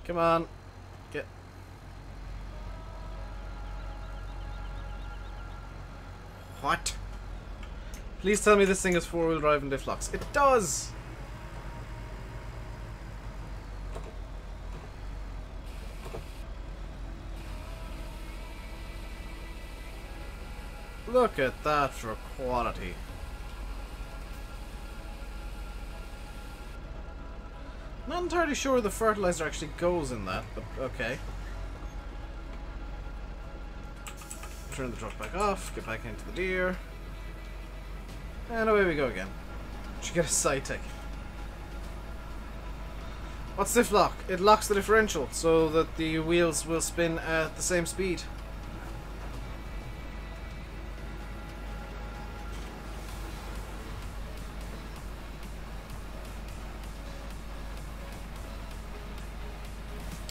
Come on. Get. What? Please tell me this thing is four-wheel drive and diff locks. It does! Look at that for quality. Not entirely sure the fertilizer actually goes in that, but okay. Turn the truck back off, get back into the deer. And away we go again. Should get a side tick. What's diff lock? It locks the differential so that the wheels will spin at the same speed.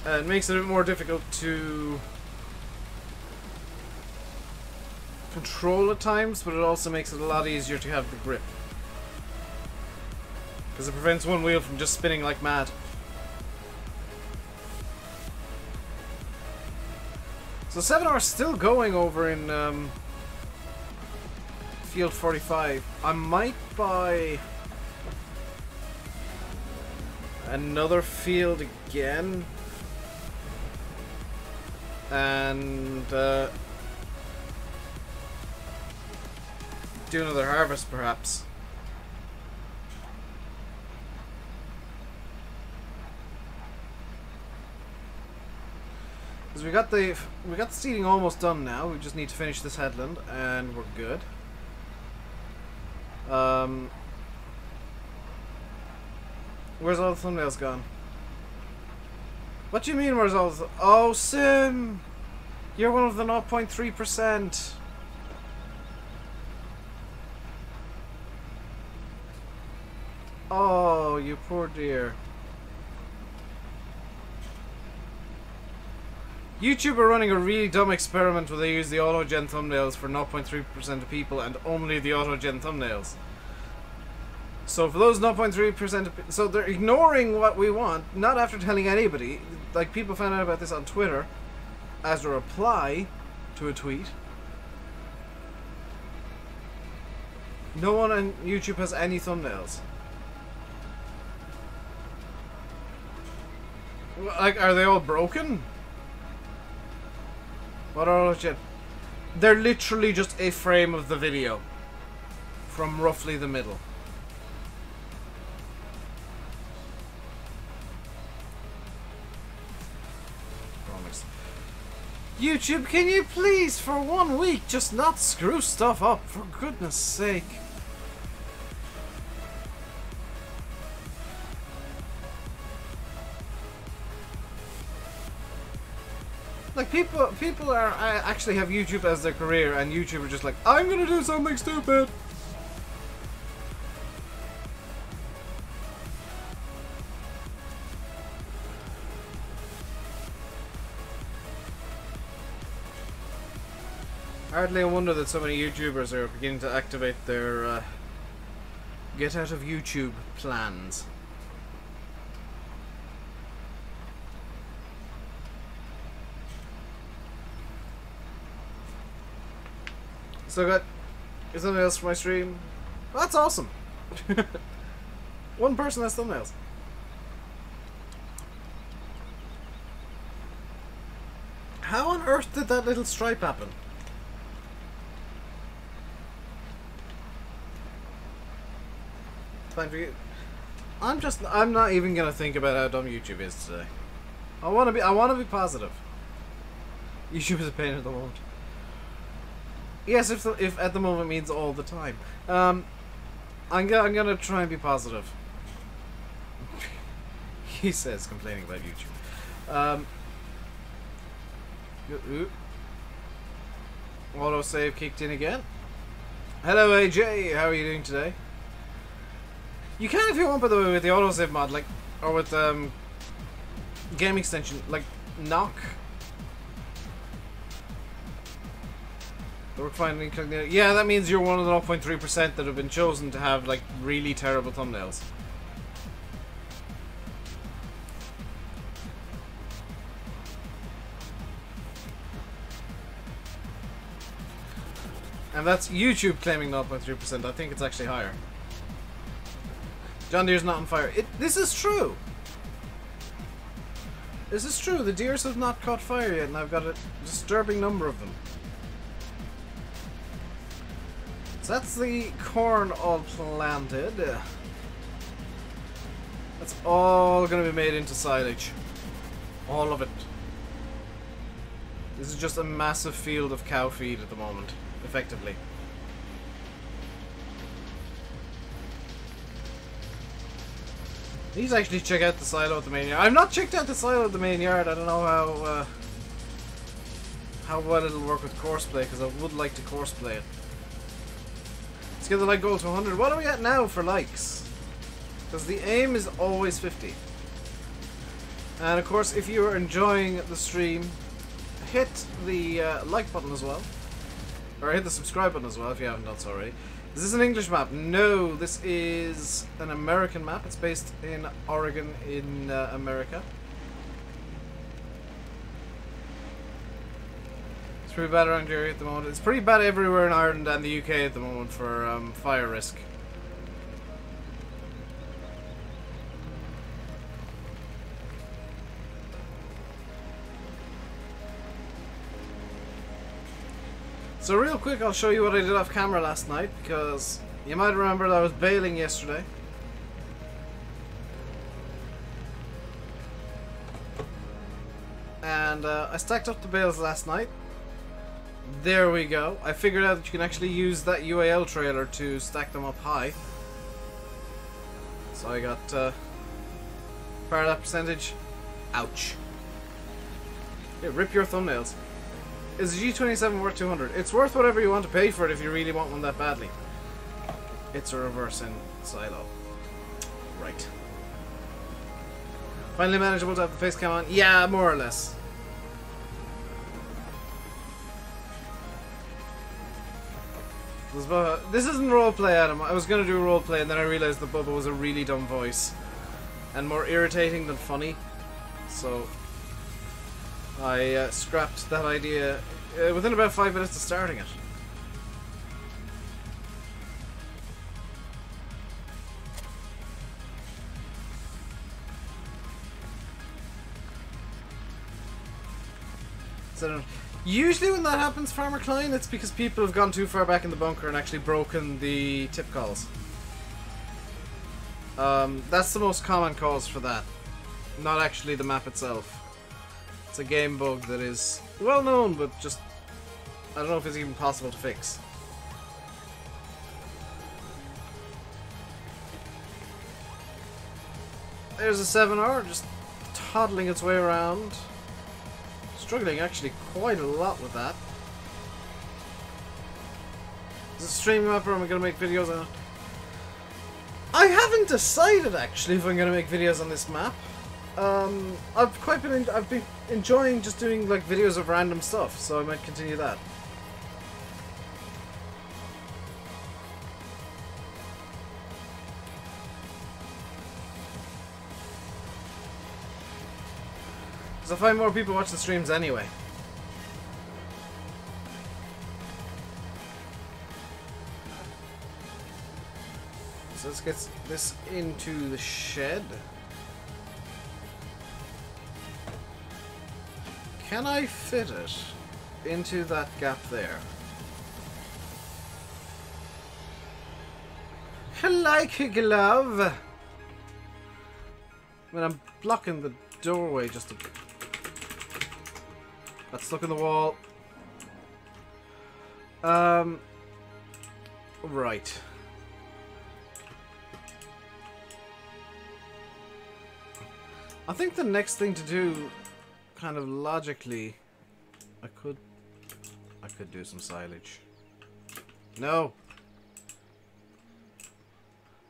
It makes it a bit more difficult to control at times, but it also makes it a lot easier to have the grip. Because it prevents one wheel from just spinning like mad. So 7R's still going over in Field 45. I might buy another field again. And do another harvest, perhaps. Because we got the seeding almost done now. We just need to finish this headland, and we're good. Where's all the thumbnails gone? What do you mean, where's all the... Oh, Sim! You're one of the 0.3%. Oh, you poor dear. YouTube are running a really dumb experiment where they use the auto-gen thumbnails for 0.3% of people and only the auto-gen thumbnails. So for those 0.3% of so they're ignoring what we want, not after telling anybody. Like, people found out about this on Twitter as a reply to a tweet. No one on YouTube has any thumbnails. Like, are they all broken? What are all shit? They're literally just a frame of the video. From roughly the middle. Promise. YouTube, can you please, for 1 week, just not screw stuff up, for goodness sake? Like, people are actually have YouTube as their career, and YouTube are just like, I'm gonna do something stupid. Hardly a wonder that so many YouTubers are beginning to activate their get out of YouTube plans. So got something else for my stream. That's awesome. One person has thumbnails. How on earth did that little stripe happen? Time for you. I'm not even gonna think about how dumb YouTube is today. I wanna be positive. YouTube is a pain at the moment. Yes, if at the moment means all the time. I'm gonna try and be positive. He says, complaining about YouTube. Autosave kicked in again. Hello AJ, how are you doing today? You can if you want, by the way, with the autosave mod, like, or with game extension, like knock. We're finally clicking it. Yeah, that means you're one of the 0.3% that have been chosen to have like really terrible thumbnails. And that's YouTube claiming 0.3%. I think it's actually higher. John Deere's not on fire. This is true. This is true. The deers have not caught fire yet, and I've got a disturbing number of them. So that's the corn all planted. That's all going to be made into silage. All of it. This is just a massive field of cow feed at the moment, effectively. Please actually check out the silo at the main yard. I've not checked out the silo at the main yard. I don't know how well it'll work with courseplay, because I would like to courseplay it. Let's get the like goal to 100. What are we at now for likes? Because the aim is always 50. And of course, if you are enjoying the stream, hit the like button as well. Or hit the subscribe button as well if you haven't done so already. Is this an English map? No, this is an American map. It's based in Oregon in America. It's pretty bad around here at the moment. It's pretty bad everywhere in Ireland and the UK at the moment for fire risk. So real quick, I'll show you what I did off camera last night, because you might remember that I was bailing yesterday. And I stacked up the bales last night. There we go. I figured out that you can actually use that UAL trailer to stack them up high. So I got part of that percentage. Ouch. Yeah, rip your thumbnails. Is the G27 worth 200? It's worth whatever you want to pay for it if you really want one that badly. It's a reverse in silo. Right. Finally manageable to have the face cam on? Yeah, more or less. This isn't roleplay, Adam. I was going to do a roleplay and then I realised that Bubba was a really dumb voice. And more irritating than funny. So I scrapped that idea within about 5 minutes of starting it. Usually when that happens, Farmer Klein, it's because people have gone too far back in the bunker and actually broken the tip calls. That's the most common cause for that. Not actually the map itself. It's a game bug that is well known, but just I don't know if it's even possible to fix. There's a 7R just toddling its way around. Struggling actually quite a lot with that. Is it a stream map or am I going to make videos on it? I haven't decided actually if I'm going to make videos on this map. I've been enjoying just doing like videos of random stuff, so I might continue that. I find more people watch the streams anyway. So let's get this into the shed. Can I fit it into that gap there? Like a glove. I mean, I'm blocking the doorway just to... That's stuck in the wall. Right. I think the next thing to do, kind of logically, I could do some silage. No.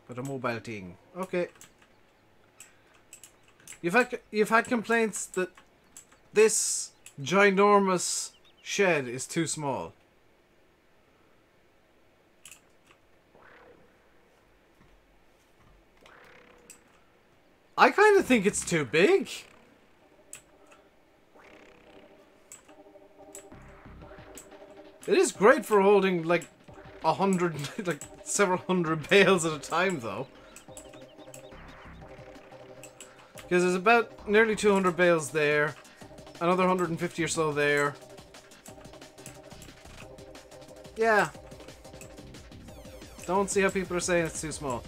But a mobile thing. Okay. You've had complaints that this ginormous shed is too small. I kind of think it's too big. It is great for holding like 100, like several hundred bales at a time though. Because there's about nearly 200 bales there. Another 150 or so there. Yeah. Don't see how people are saying it's too small.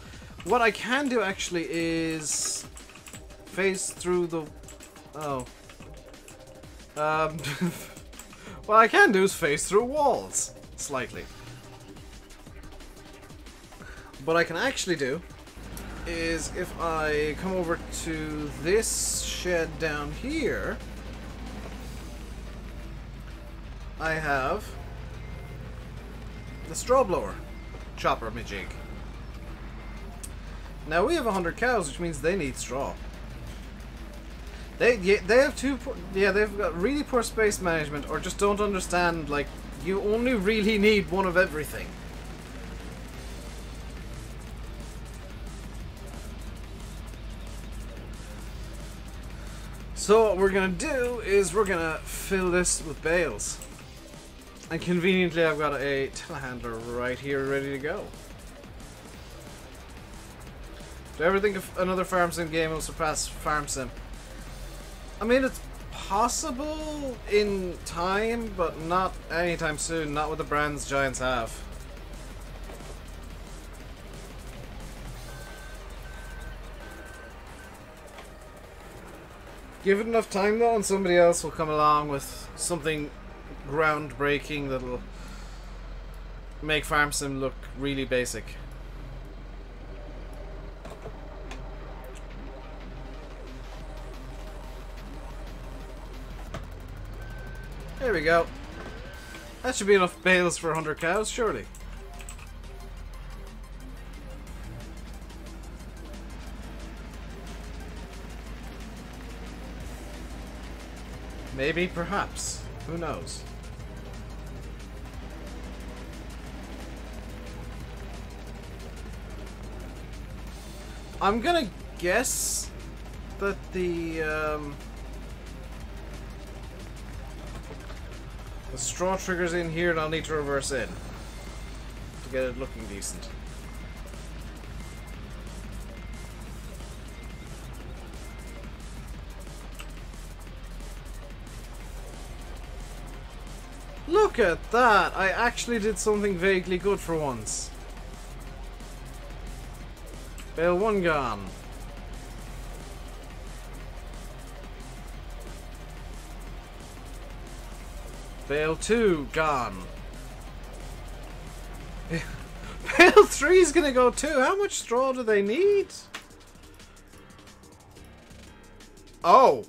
What I can do actually is phase through the... Oh. What I can do is phase through walls. Slightly. What I can actually do is if I come over to this shed down here... I have the straw blower chopper majig. Now we have 100 cows, which means they need straw. They have they've got really poor space management, or just don't understand. Like, you only really need one of everything. So what we're gonna do is we're gonna fill this with bales. And conveniently I've got a telehandler right here ready to go. Do you ever think if another farm sim game will surpass Farm Sim? I mean, it's possible in time, but not anytime soon. Not with the brands Giants have. Give it enough time though, and somebody else will come along with something groundbreaking that'll make Farm Sim look really basic. There we go. That should be enough bales for 100 cows, surely. Maybe, perhaps. Who knows? I'm gonna guess that the straw trigger's in here and I'll need to reverse in to get it looking decent. Look at that! I actually did something vaguely good for once. Bale 1 gone. Bale 2 gone. Bale 3 is gonna go too. How much straw do they need? Oh.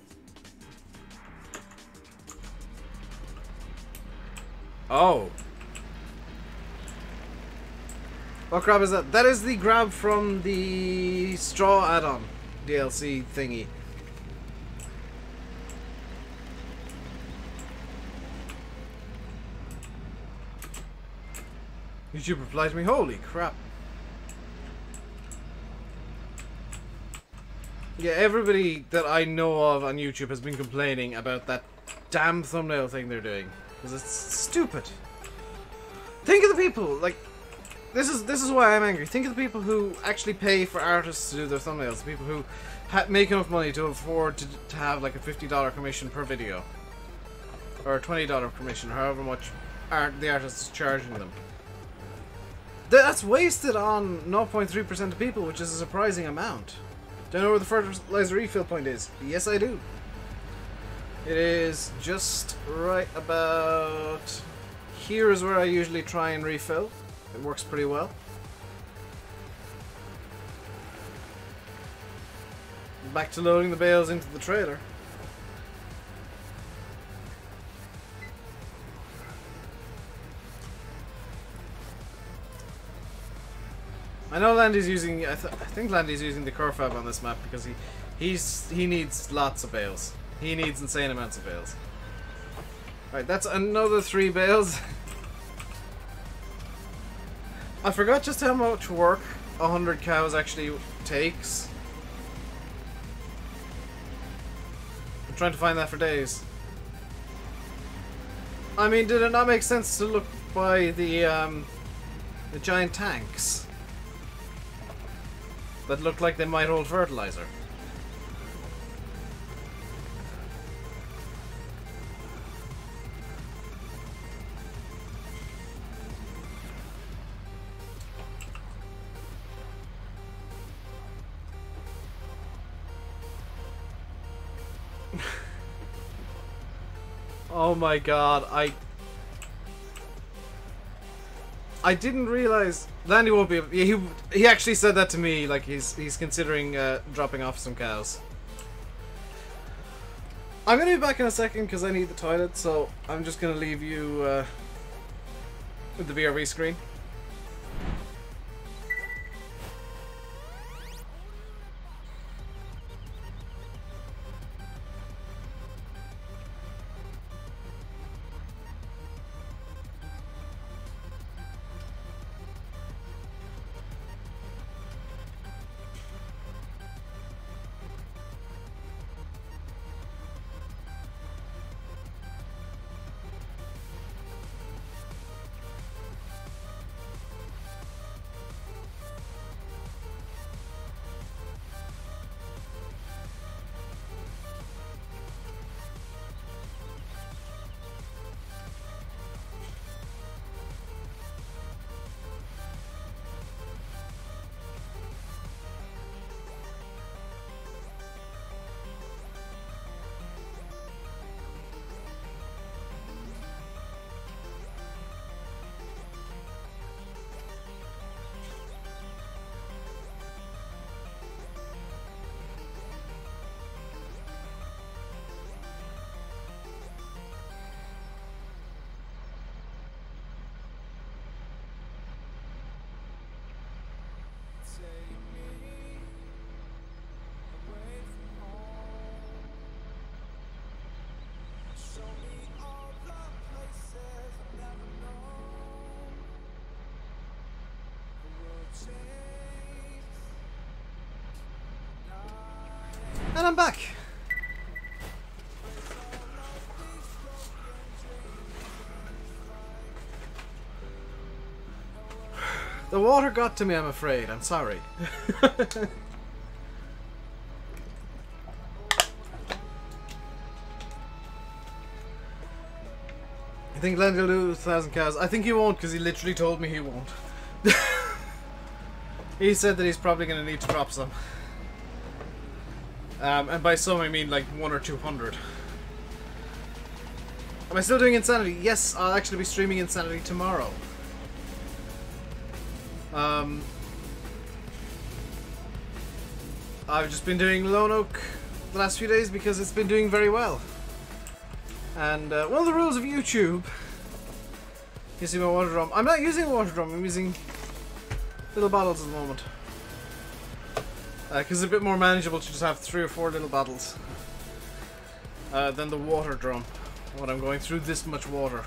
Oh. What grab is that? That is the grab from the straw add-on DLC thingy. YouTube replied to me, holy crap. Yeah, everybody that I know of on YouTube has been complaining about that damn thumbnail thing they're doing. Because it's stupid. Think of the people, like, this is why I'm angry. Think of the people who actually pay for artists to do their thumbnails. The people who make enough money to afford to have like a $50 commission per video. Or a $20 commission, or however much the artist is charging them. That's wasted on 0.3% of people, which is a surprising amount. Do you know where the fertilizer refill point is? Yes, I do. It is just right about here is where I usually try and refill. It works pretty well. Back to loading the bales into the trailer. I know Landy's using. I think Landy's using the Curfab on this map because he needs lots of bales. He needs insane amounts of bales. Right, that's another 3 bales. I forgot just how much work 100 cows actually takes. I'm trying to find that for days. I mean, did it not make sense to look by the giant tanks that look like they might hold fertilizer? Oh my god, I didn't realize Landy won't be. He actually said that to me. Like he's considering dropping off some cows. I'm gonna be back in a second because I need the toilet. So I'm just gonna leave you with the BRB screen. And I'm back. The water got to me, I'm afraid. I'm sorry. think Glenn will do 1,000 cows. I think he won't because he literally told me he won't. He said that he's probably going to need to drop some. And by some I mean like 100 or 200. Am I still doing Insanity? Yes, I'll actually be streaming Insanity tomorrow. I've just been doing Lone Oak the last few days because it's been doing very well. And one of the rules of YouTube, you see my water drum. I'm not using a water drum, I'm using little bottles at the moment. Because it's a bit more manageable to just have 3 or 4 little bottles than the water drum when I'm going through this much water.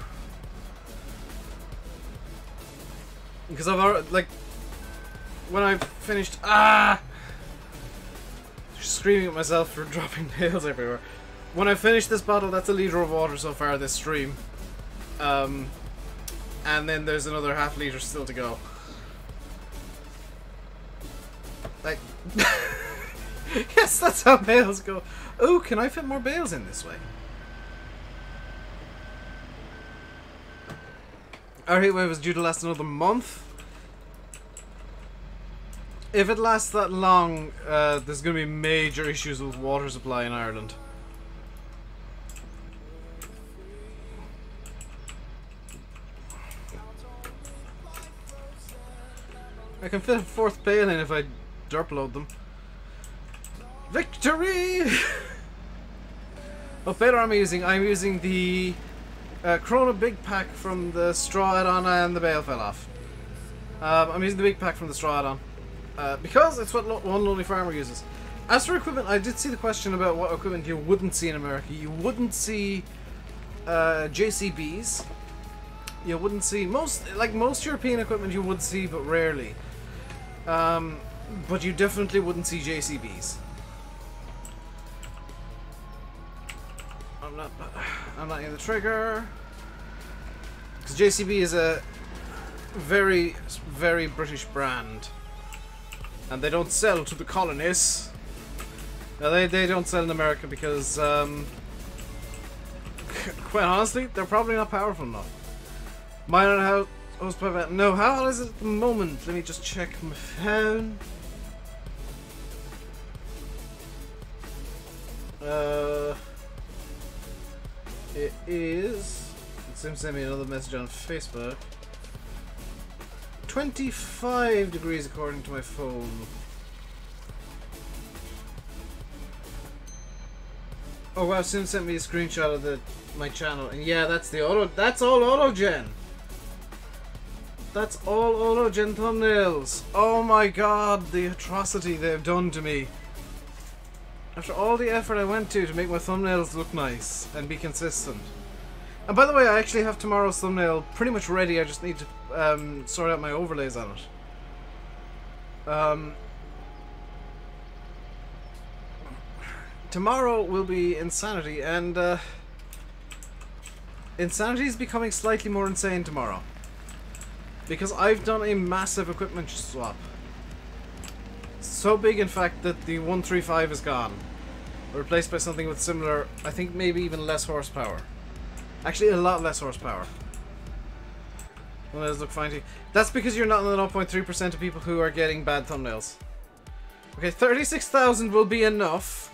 Because I've already, like, when I've finished, screaming at myself for dropping nails everywhere. When I finish this bottle, that's a litre of water so far this stream. And then there's another half litre still to go. Like, yes, that's how bales go. Oh, can I fit more bales in this way? Our heatwave is due to last another month. If it lasts that long, there's going to be major issues with water supply in Ireland. I can fit a 4th bale in if I derp load them. Victory! What bale am I using? I'm using the Corona Big Pack from the straw add-on and the bale fell off. I'm using the Big Pack from the straw add-on. Because it's what one lonely farmer uses. As for equipment, I did see the question about what equipment you wouldn't see in America. You wouldn't see JCBs. You wouldn't see most European equipment you would see, but rarely. But you definitely wouldn't see JCBs. I'm not in the trigger because JCB is a very, very British brand, and they don't sell to the colonists. Now they don't sell in America because, quite honestly, they're probably not powerful enough. Mine on how horsepower. No, how hot is it at the moment? Let me just check my phone. It is. Sim sent me another message on Facebook. 25 degrees according to my phone. Oh wow, Sim sent me a screenshot of my channel, and yeah, that's the auto. That's all auto gen. That's all auto gen thumbnails. Oh my god, the atrocity they've done to me. After all the effort I went to make my thumbnails look nice and be consistent. And by the way, I actually have tomorrow's thumbnail pretty much ready. I just need to sort out my overlays on it. Tomorrow will be Insanity, and Insanity is becoming slightly more insane tomorrow. Because I've done a massive equipment swap. So big, in fact, that the 135 is gone. Replaced by something with similar, I think maybe even less horsepower. Actually, a lot less horsepower. Well, those look fine to you. That's because you're not in the 0.3% of people who are getting bad thumbnails. Okay, 36,000 will be enough.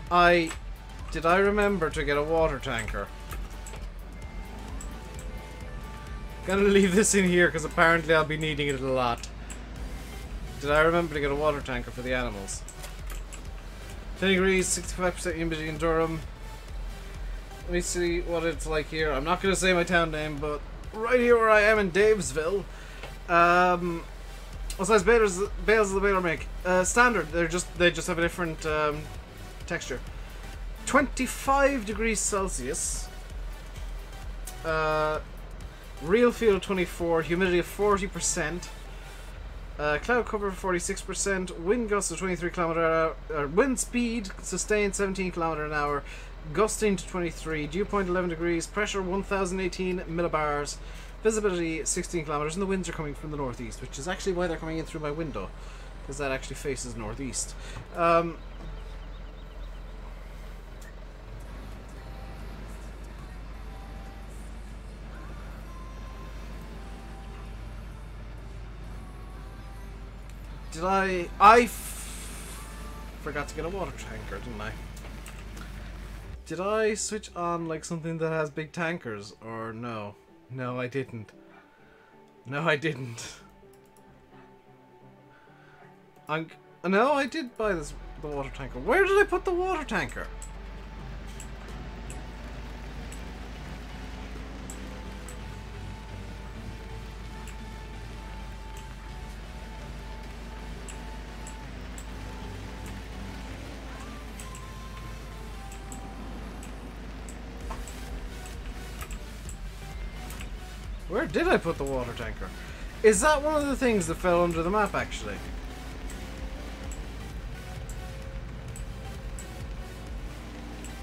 Did I remember to get a water tanker? Gonna leave this in here because apparently I'll be needing it a lot. Did I remember to get a water tanker for the animals? 10 degrees, 65% humidity in Durham. Let me see what it's like here. I'm not gonna say my town name, but right here where I am in Davesville. What size bales does the baler make? Standard. They just have a different texture. 25 degrees Celsius. Real feel 24. Humidity of 40%. Cloud cover 46%. Wind gust of 23 km/h. Wind speed sustained 17 km/h. Gusting to 23. Dew point 11 degrees. Pressure 1018 millibars. Visibility 16 kilometers, and the winds are coming from the northeast, which is actually why they're coming in through my window, because that actually faces northeast. Did I forgot to get a water tanker, didn't I? Did I switch on like something that has big tankers, or no? No, I didn't. No, I didn't. No, I did buy the water tanker. Where did I put the water tanker? Where did I put the water tanker? Is that one of the things that fell under the map, actually?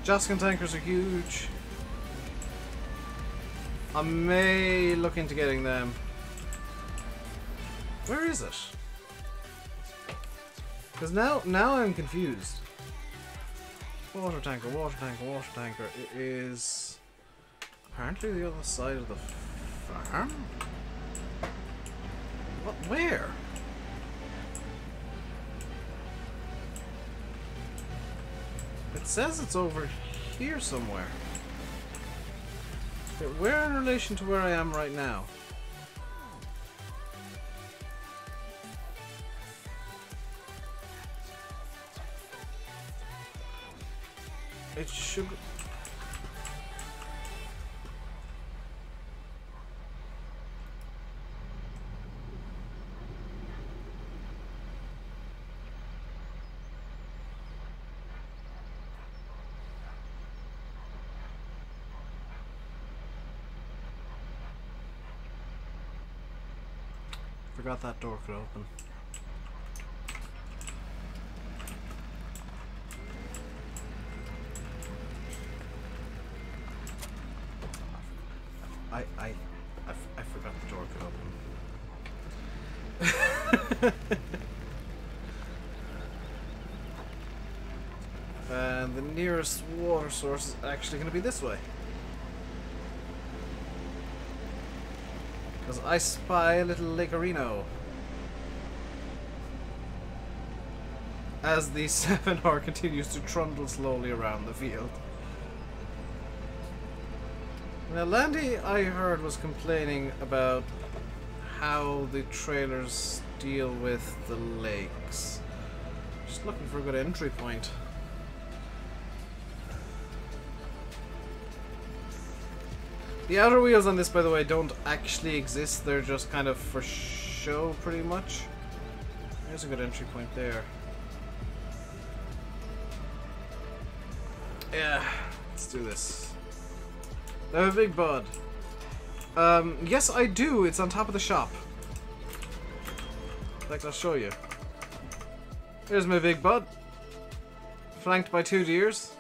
Joskin tankers are huge. I may look into getting them. Where is it? Because now I'm confused. Water tanker, water tanker, water tanker. It is apparently the other side of the farm? What? Where? It says it's over here somewhere. Okay, where in relation to where I am right now? It should... Forgot that door could open. I forgot the door could open. And the nearest water source is actually going to be this way. Because I spy a little Lakerino. As the 7R continues to trundle slowly around the field. Now Landy, I heard, was complaining about how the trailers deal with the lakes. Just looking for a good entry point. The outer wheels on this, by the way, don't actually exist. They're just kind of for show, pretty much. There's a good entry point there. Yeah, let's do this. Big bud. Yes, I do. It's on top of the shop. In fact, I'll show you. Here's my big bud. Flanked by 2 deers.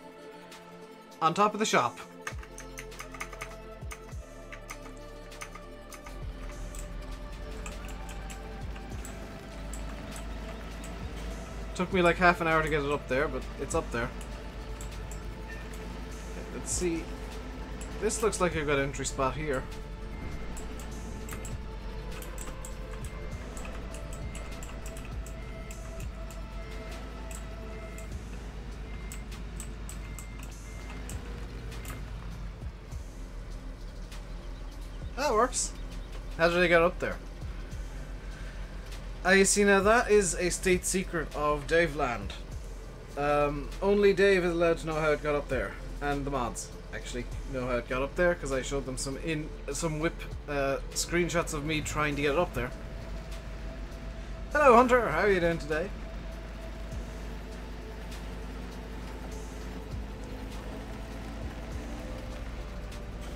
On top of the shop. Took me like half an hour to get it up there, but it's up there. Let's see. This looks like a good entry spot here. That works. How did I get up there? You see, now that is a state secret of Dave Land. Only Dave is allowed to know how it got up there, and the mods actually know how it got up there because I showed them some whip screenshots of me trying to get it up there. Hello, Hunter. How are you doing today?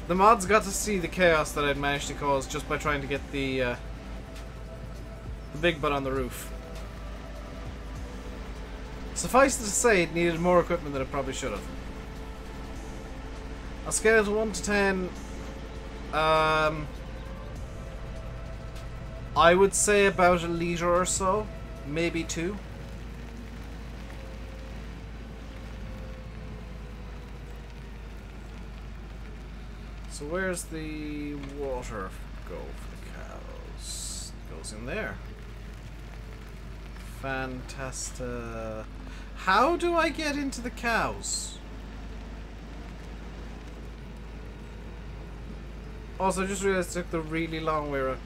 The mods got to see the chaos that I'd managed to cause just by trying to get the big butt on the roof. Suffice to say, it needed more equipment than it probably should have. A scale of 1 to 10, I would say about a litre or so, maybe 2. So where's the water go for the cows? It goes in there. Fantastic. How do I get into the cows? Also, I just realized I took the really long way around.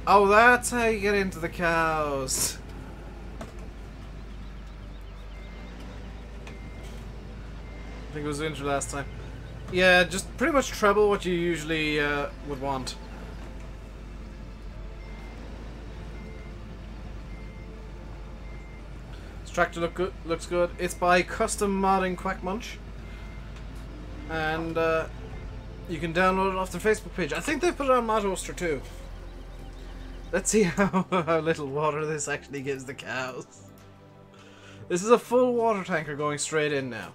Oh, that's how you get into the cows. I think it was the intro last time. Yeah, just pretty much treble what you usually would want. This tractor looks good. It's by Custom Modding Quack Munch. And you can download it off their Facebook page. I think they put it on Mod too. Let's see how little water this actually gives the cows. This is a full water tanker going straight in now.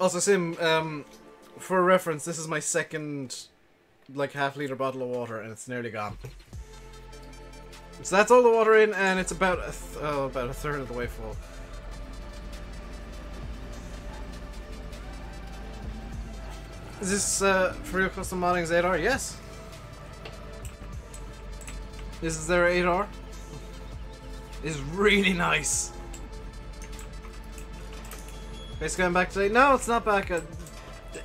Also, Sim, for reference, this is my second, like, half-liter bottle of water, and it's nearly gone. So that's all the water in, and it's about a third of the way full. Is this for real custom modding's 8R? Yes. This is their 8R. It's really nice. Basically, I'm back today. No, it's not back.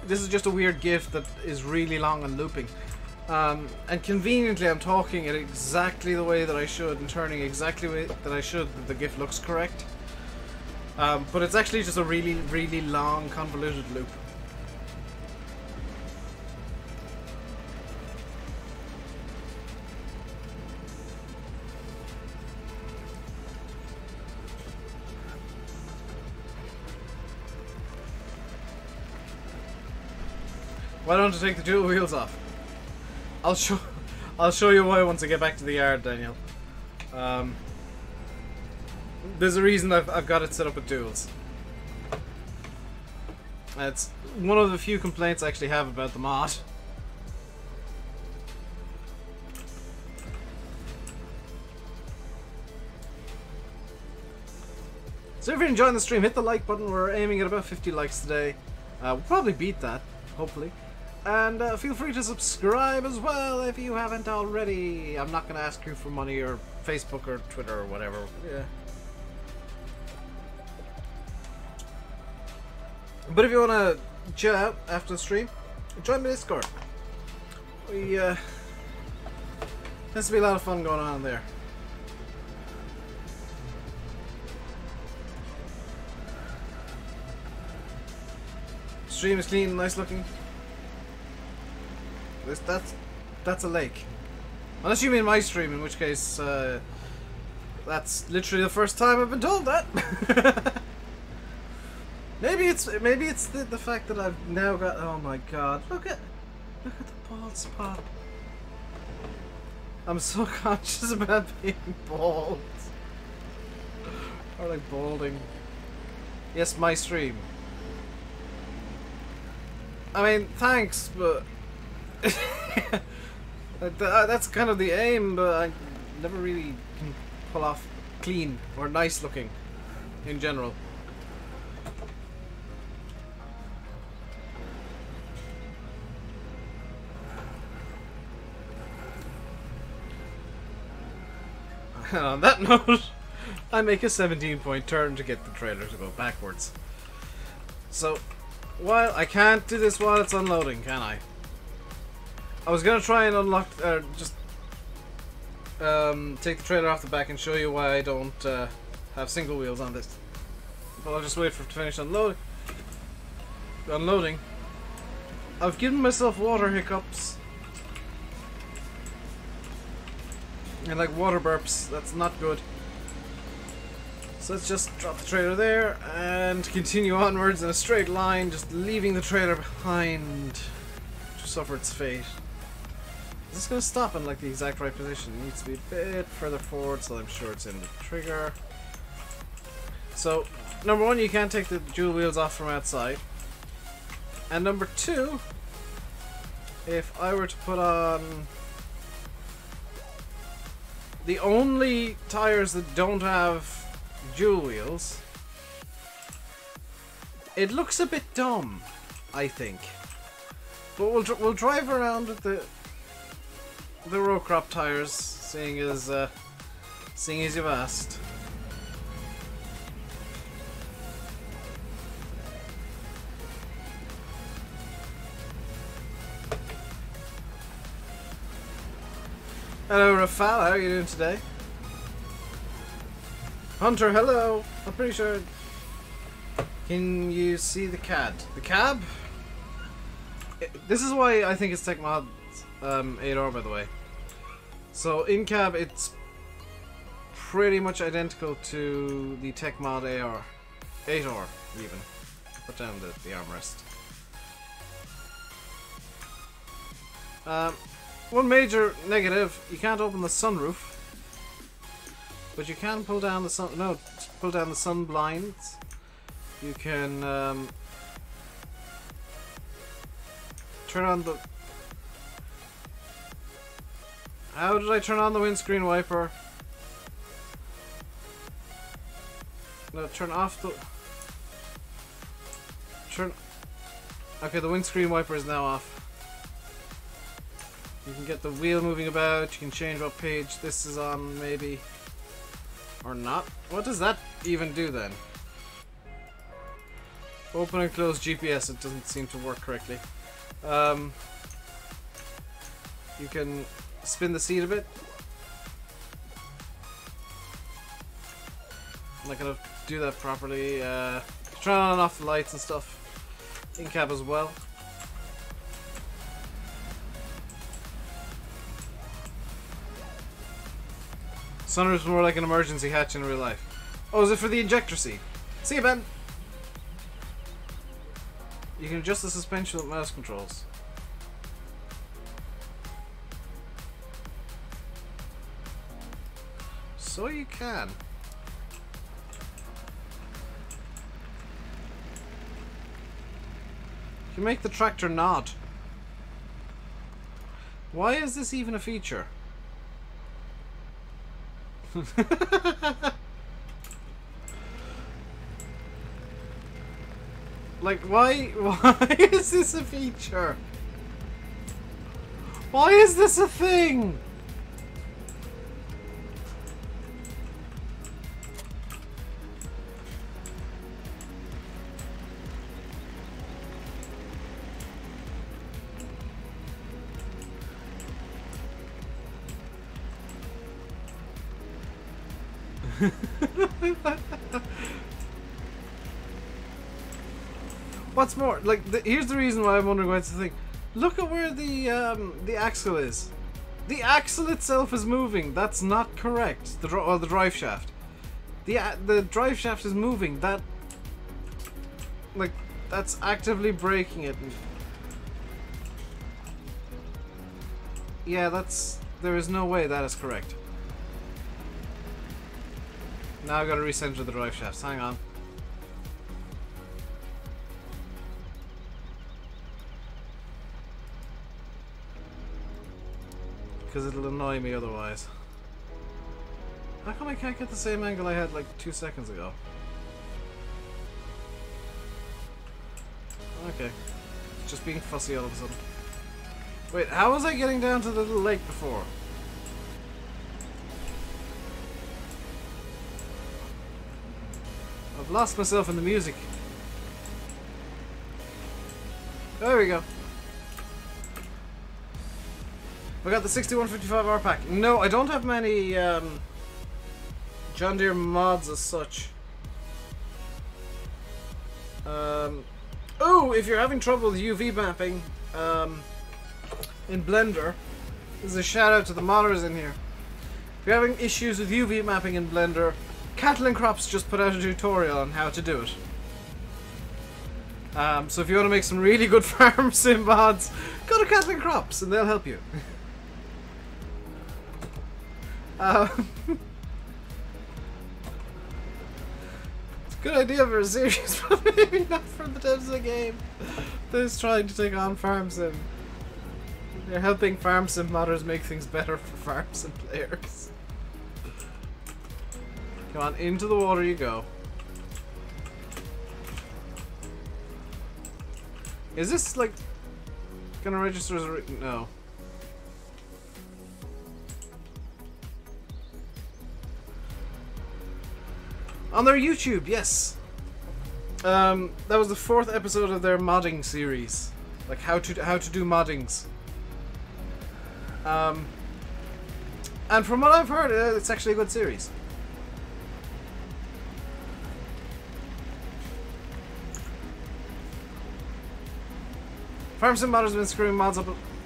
This is just a weird GIF that is really long and looping. And conveniently, I'm talking it exactly the way that I should and turning exactly the way that I should. That the GIF looks correct. But it's actually just a really, really long, convoluted loop. Why don't you take the dual wheels off? I'll show you why once I get back to the yard, Daniel. There's a reason I've got it set up with duals. It's one of the few complaints I actually have about the mod. So if you're enjoying the stream, hit the like button. We're aiming at about 50 likes today. We'll probably beat that, hopefully. And feel free to subscribe as well if you haven't already. I'm not going to ask you for money or Facebook or Twitter or whatever. Yeah. But if you want to chill out after the stream, join my Discord. Tends to be a lot of fun going on there. Stream is clean, nice looking. That's a lake. Unless you mean my stream, in which case that's literally the first time I've been told that. maybe it's the fact that I've now got. Oh my god! Look at the bald spot. I'm so conscious about being bald. Or like balding. Yes, my stream. I mean, thanks, but. That's kind of the aim, but I never really can pull off clean or nice looking in general. And on that note, I make a 17-point turn to get the trailer to go backwards. So, while I can't do this while it's unloading, can I? I was gonna try and unlock, take the trailer off the back and show you why I don't have single wheels on this. But I'll just wait for it to finish unloading. I've given myself water hiccups. And like water burps, that's not good. So let's just drop the trailer there and continue onwards in a straight line, just leaving the trailer behind to suffer its fate. Is this going to stop in like the exact right position? It needs to be a bit further forward, so I'm sure it's in the trigger. So, number one, you can't take the dual wheels off from outside. And number two, if I were to put on the only tires that don't have dual wheels, it looks a bit dumb, I think. But we'll drive around with the row crop tires, seeing as you've asked. Hello, Rafal. How are you doing today? Hunter, hello. I'm pretty sure. Can you see the CAD? The cab? This is why I think it's TechMod 8R, by the way. So in cab, it's pretty much identical to the TechMod 8R even. Put down the armrest. One major negative: you can't open the sunroof, but you can pull down the pull down the sun blinds. You can turn on the. How did I turn on the windscreen wiper? No, turn off the. Okay, the windscreen wiper is now off. You can get the wheel moving about. You can change what page this is on, maybe, or not. What does that even do then? Open and close GPS. It doesn't seem to work correctly. You can spin the seat a bit. I'm not gonna do that properly. Turn on and off the lights and stuff. In cab as well. Sunroof's more like an emergency hatch in real life. Oh, is it for the injector seat? See you, Ben! You can adjust the suspension with mouse controls. So you can. You can make the tractor nod. Why is this even a feature? Like, why is this a feature? Why is this a thing? What's more, like, here's the reason why I'm wondering why it's the thing. Look at where the axle is. The axle itself is moving. That's not correct. The drive shaft. The drive shaft is moving. That, like, that's actively braking it. Yeah, there is no way that is correct. Now I've got to recenter the drive shafts. Hang on. Because it'll annoy me otherwise. How come I can't get the same angle I had like 2 seconds ago? Okay. Just being fussy all of a sudden. Wait, how was I getting down to the little lake before? I've lost myself in the music. There we go. I got the 6155R pack. No, I don't have many John Deere mods as such. Oh, if you're having trouble with UV mapping in Blender, this is a shout out to the modders in here. If you're having issues with UV mapping in Blender, Cattle and Crops just put out a tutorial on how to do it. So if you want to make some really good farm sim mods, go to Cattle and Crops and they'll help you. It's a good idea for a series, but maybe not for the devs of the game. They're just trying to take on farm sim. They're helping farm sim modders make things better for farm sim players. Come on, into the water you go. Is this like gonna register as a no? On their YouTube, yes. That was the 4th episode of their modding series, like how to do moddings. And from what I've heard, it's actually a good series. Farm Sim modders have been screwing mods up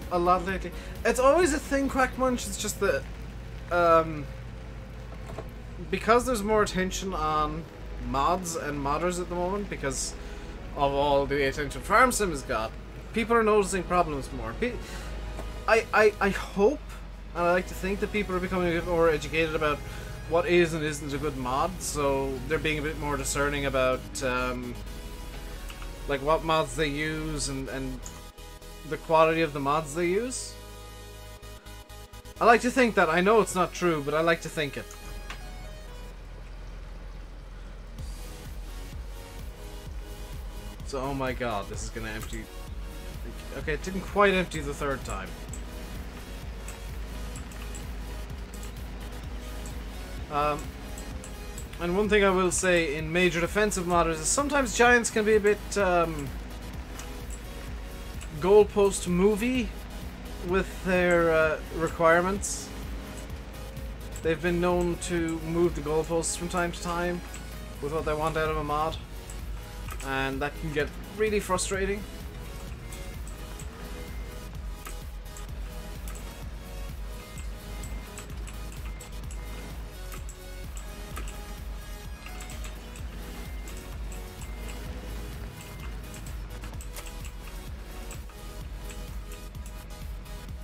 a lot lately. It's always a thing, Quack Munch. It's just that because there's more attention on mods and modders at the moment, because of all the attention Farm Sim has got, people are noticing problems more. I hope, and I like to think that people are becoming a bit more educated about what is and isn't a good mod, so they're being a bit more discerning about like what mods they use and the quality of the mods they use. I like to think that. I know it's not true, but I like to think it. So, oh my god, this is gonna empty. Okay, it didn't quite empty the 3rd time. And one thing I will say in major defensive modders is sometimes giants can be a bit goalpost movie with their requirements. They've been known to move the goalposts from time to time with what they want out of a mod, and that can get really frustrating.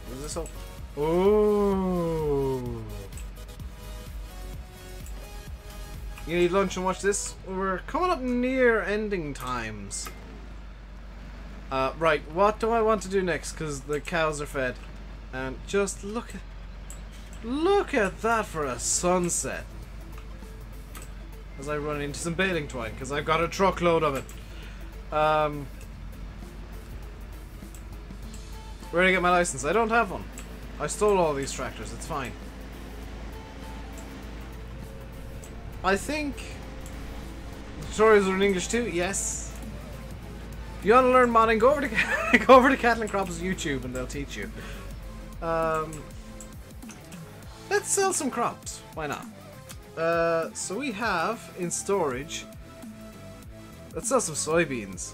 What is this all? Oh! You need lunch and watch this? We're coming up near ending times. Right, what do I want to do next? Because the cows are fed. And just look at that for a sunset. As I run into some baling twine, because I've got a truckload of it. Where did I get my license? I don't have one. I stole all these tractors, it's fine. I think the tutorials are in English too. Yes. If you want to learn modding, go over to go over to Cattle and Crops' YouTube, and they'll teach you. Let's sell some crops. Why not? So we have in storage. Let's sell some soybeans.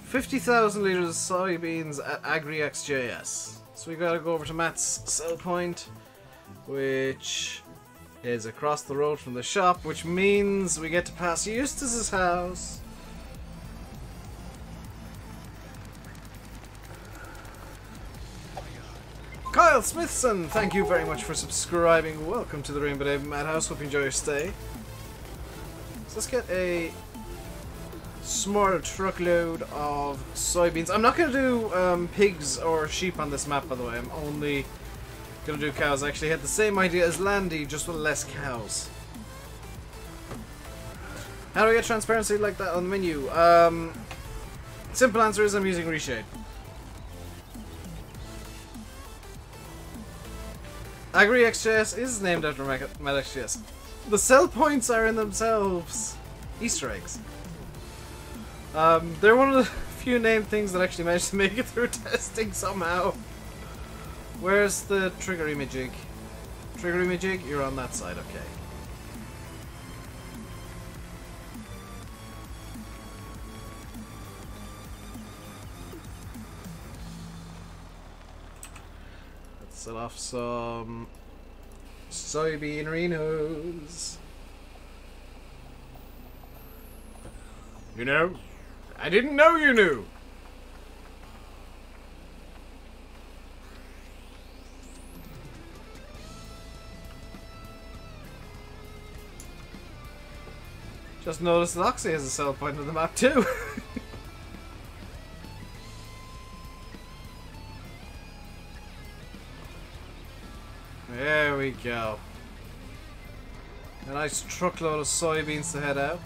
50,000 liters of soybeans at AgriXJS. So we gotta go over to Matt's sell point, which is across the road from the shop, which means we get to pass Eustace's house. Kyle Smithson, thank you very much for subscribing. Welcome to the RainbowDave Madhouse. Hope you enjoy your stay. So let's get a small truckload of soybeans. I'm not going to do pigs or sheep on this map, by the way. I'm only going to do cows. I actually had the same idea as Landy, just with less cows. How do I get transparency like that on the menu? Simple answer is I'm using Reshade. AgriXJS is named after MadXJS. The sell points are in themselves Easter eggs. They're one of the few named things that actually managed to make it through testing somehow. Where's the triggery-majig? Triggery-majig? You're on that side, okay. Let's set off some soybean Renos. You know? I didn't know you knew! Just noticed that Oxy has a sell point on the map too! There we go. A nice truckload of soybeans to head out.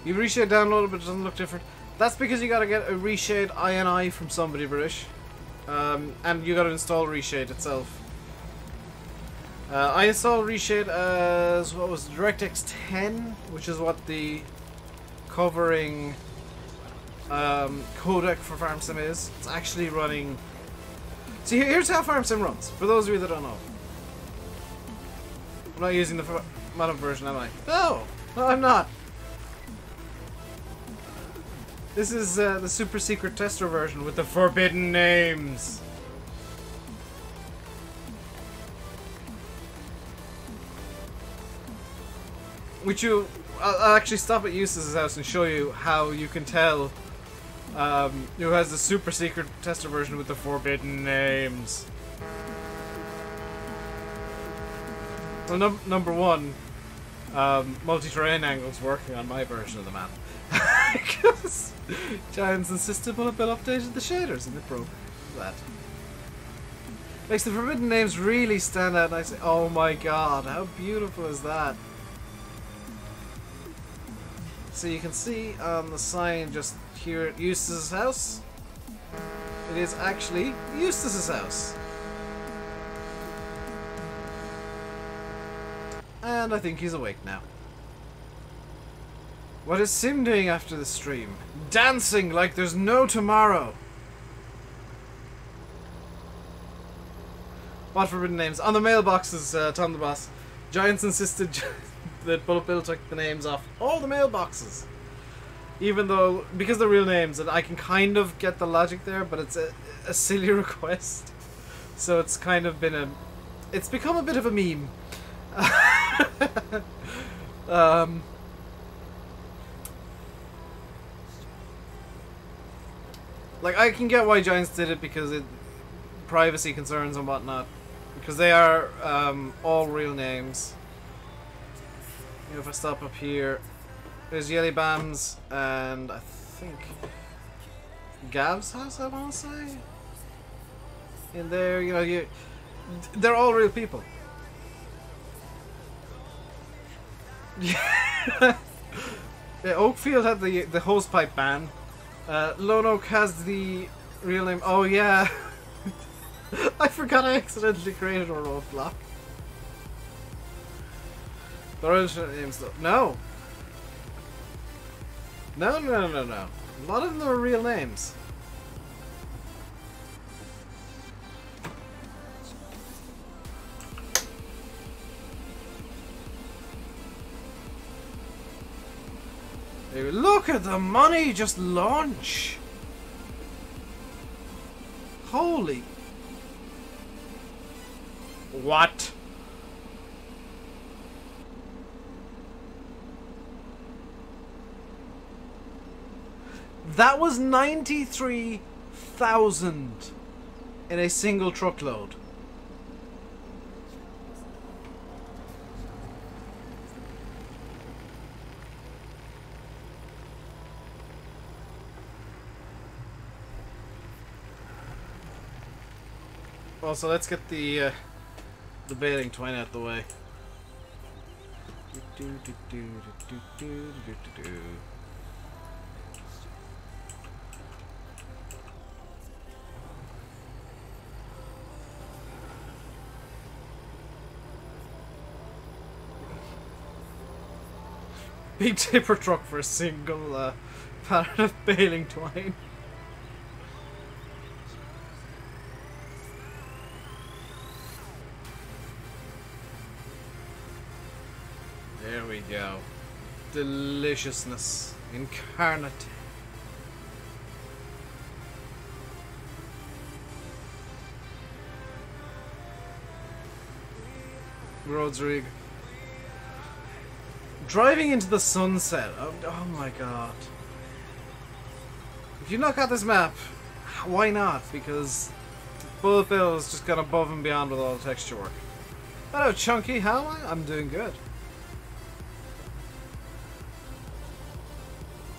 You reshade downloaded, but it doesn't look different. That's because you gotta get a reshade INI from somebody, British. And you gotta install reshade itself. I installed reshade as, what was it, DirectX 10, which is what the covering codec for FarmSim is. It's actually running... See, here's how FarmSim runs, for those of you that don't know. I'm not using the modern version, am I? No! No, I'm not! This is the super secret tester version with the forbidden names. Which I'll actually stop at Eustace's house and show you how you can tell who has the super secret tester version with the forbidden names. Well, number one, multi-terrain angles working on my version of the map. Because Giants insisted BulletBill updated the shaders and it broke that. Makes the forbidden names really stand out and I say, oh my god, how beautiful is that? So you can see on the sign just here at Eustace's house, it is actually Eustace's house. And I think he's awake now. What is Sim doing after the stream? Dancing like there's no tomorrow. What forbidden names? On the mailboxes, Tom the Boss. Giants insisted that BulletBill took the names off all the mailboxes. Even though, because they're real names, and I can kind of get the logic there, but it's a silly request. So it's kind of been it's become a bit of a meme. Like, I can get why Giants did it because privacy concerns and whatnot. Because they are all real names. You know, if I stop up here, there's Yelly Bams and I think Gav's house, I want to say. In there, you know, they're all real people. Yeah, Oakfield had the hosepipe ban. Lone Oak has the real name. Oh yeah, I forgot I accidentally created a roadblock. The original names though. No. No. A lot of them are real names. Hey, look at the money just launch. Holy. What? That was 93,000 in a single truckload. Well, so let's get the bailing twine out the way. Big tipper truck for a single pattern of bailing twine. There we go. Deliciousness incarnate. Rodrigue. Driving into the sunset. Oh my god. If you look at this map, why not? Because BulletBill has just gone above and beyond with all the texture work. Hello, Chunky. How am I? I'm doing good.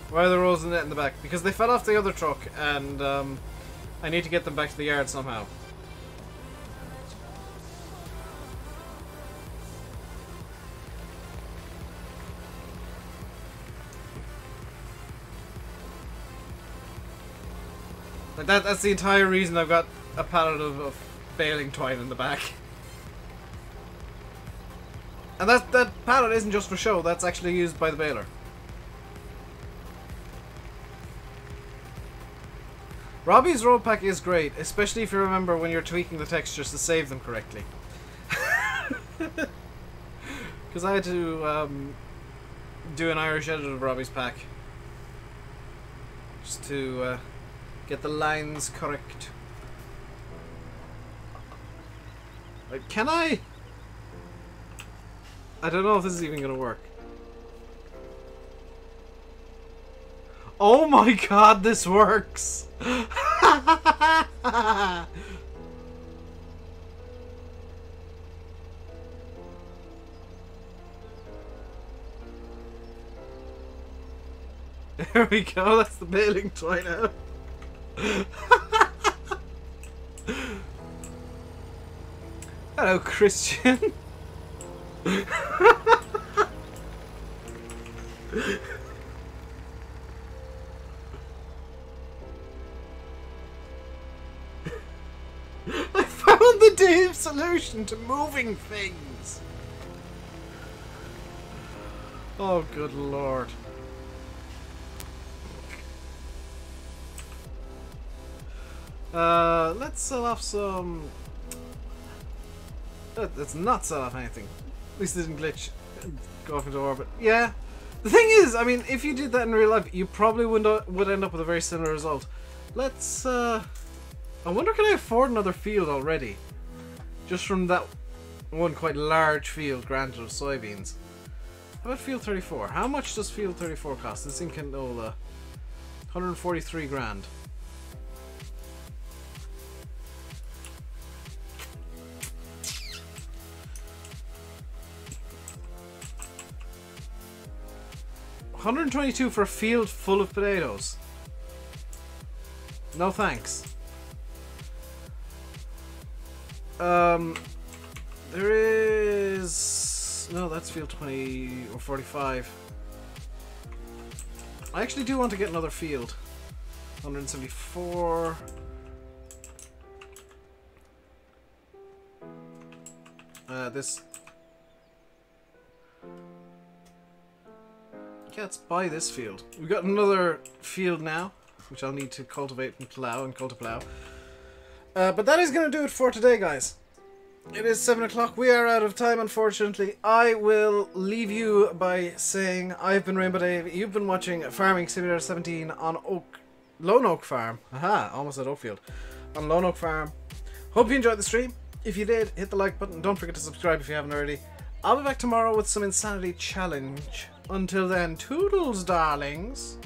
Why are the rolls in the net in the back? Because they fell off the other truck, and I need to get them back to the yard somehow. Like that's the entire reason I've got a pallet of baling twine in the back. And that pallet isn't just for show, that's actually used by the baler. Robbie's road pack is great, especially if you remember when you're tweaking the textures to save them correctly. Because I had to do an Irish edit of Robbie's pack. Just to get the lines correct. Like, can I? I don't know if this is even gonna work. Oh my god, this works! There we go, that's the baling twine now. Hello, Christian. I found the Dave solution to moving things. Oh, good lord. Let's sell off some... Let's not sell off anything. At least it didn't glitch. Go off into orbit. Yeah. The thing is, I mean, if you did that in real life, you probably would end up with a very similar result. Let's, I wonder, can I afford another field already? Just from that one quite large field, granted, of soybeans. How about field 34? How much does field 34 cost? This in canola. 143 grand. $122 for a field full of potatoes. No thanks. There is... No, that's field 20 or 45. I actually do want to get another field. 174. This... Yeah, let's buy this field. We've got another field now, which I'll need to cultivate and plow and cultiplow. But that is going to do it for today, guys. It is 7 o'clock. We are out of time, unfortunately. I will leave you by saying I've been RainbowDave. You've been watching Farming Simulator 17 on Lone Oak Farm. Aha, almost at Oakfield. On Lone Oak Farm. Hope you enjoyed the stream. If you did, hit the like button. Don't forget to subscribe if you haven't already. I'll be back tomorrow with some Insanity Challenge. Until then, toodles, darlings.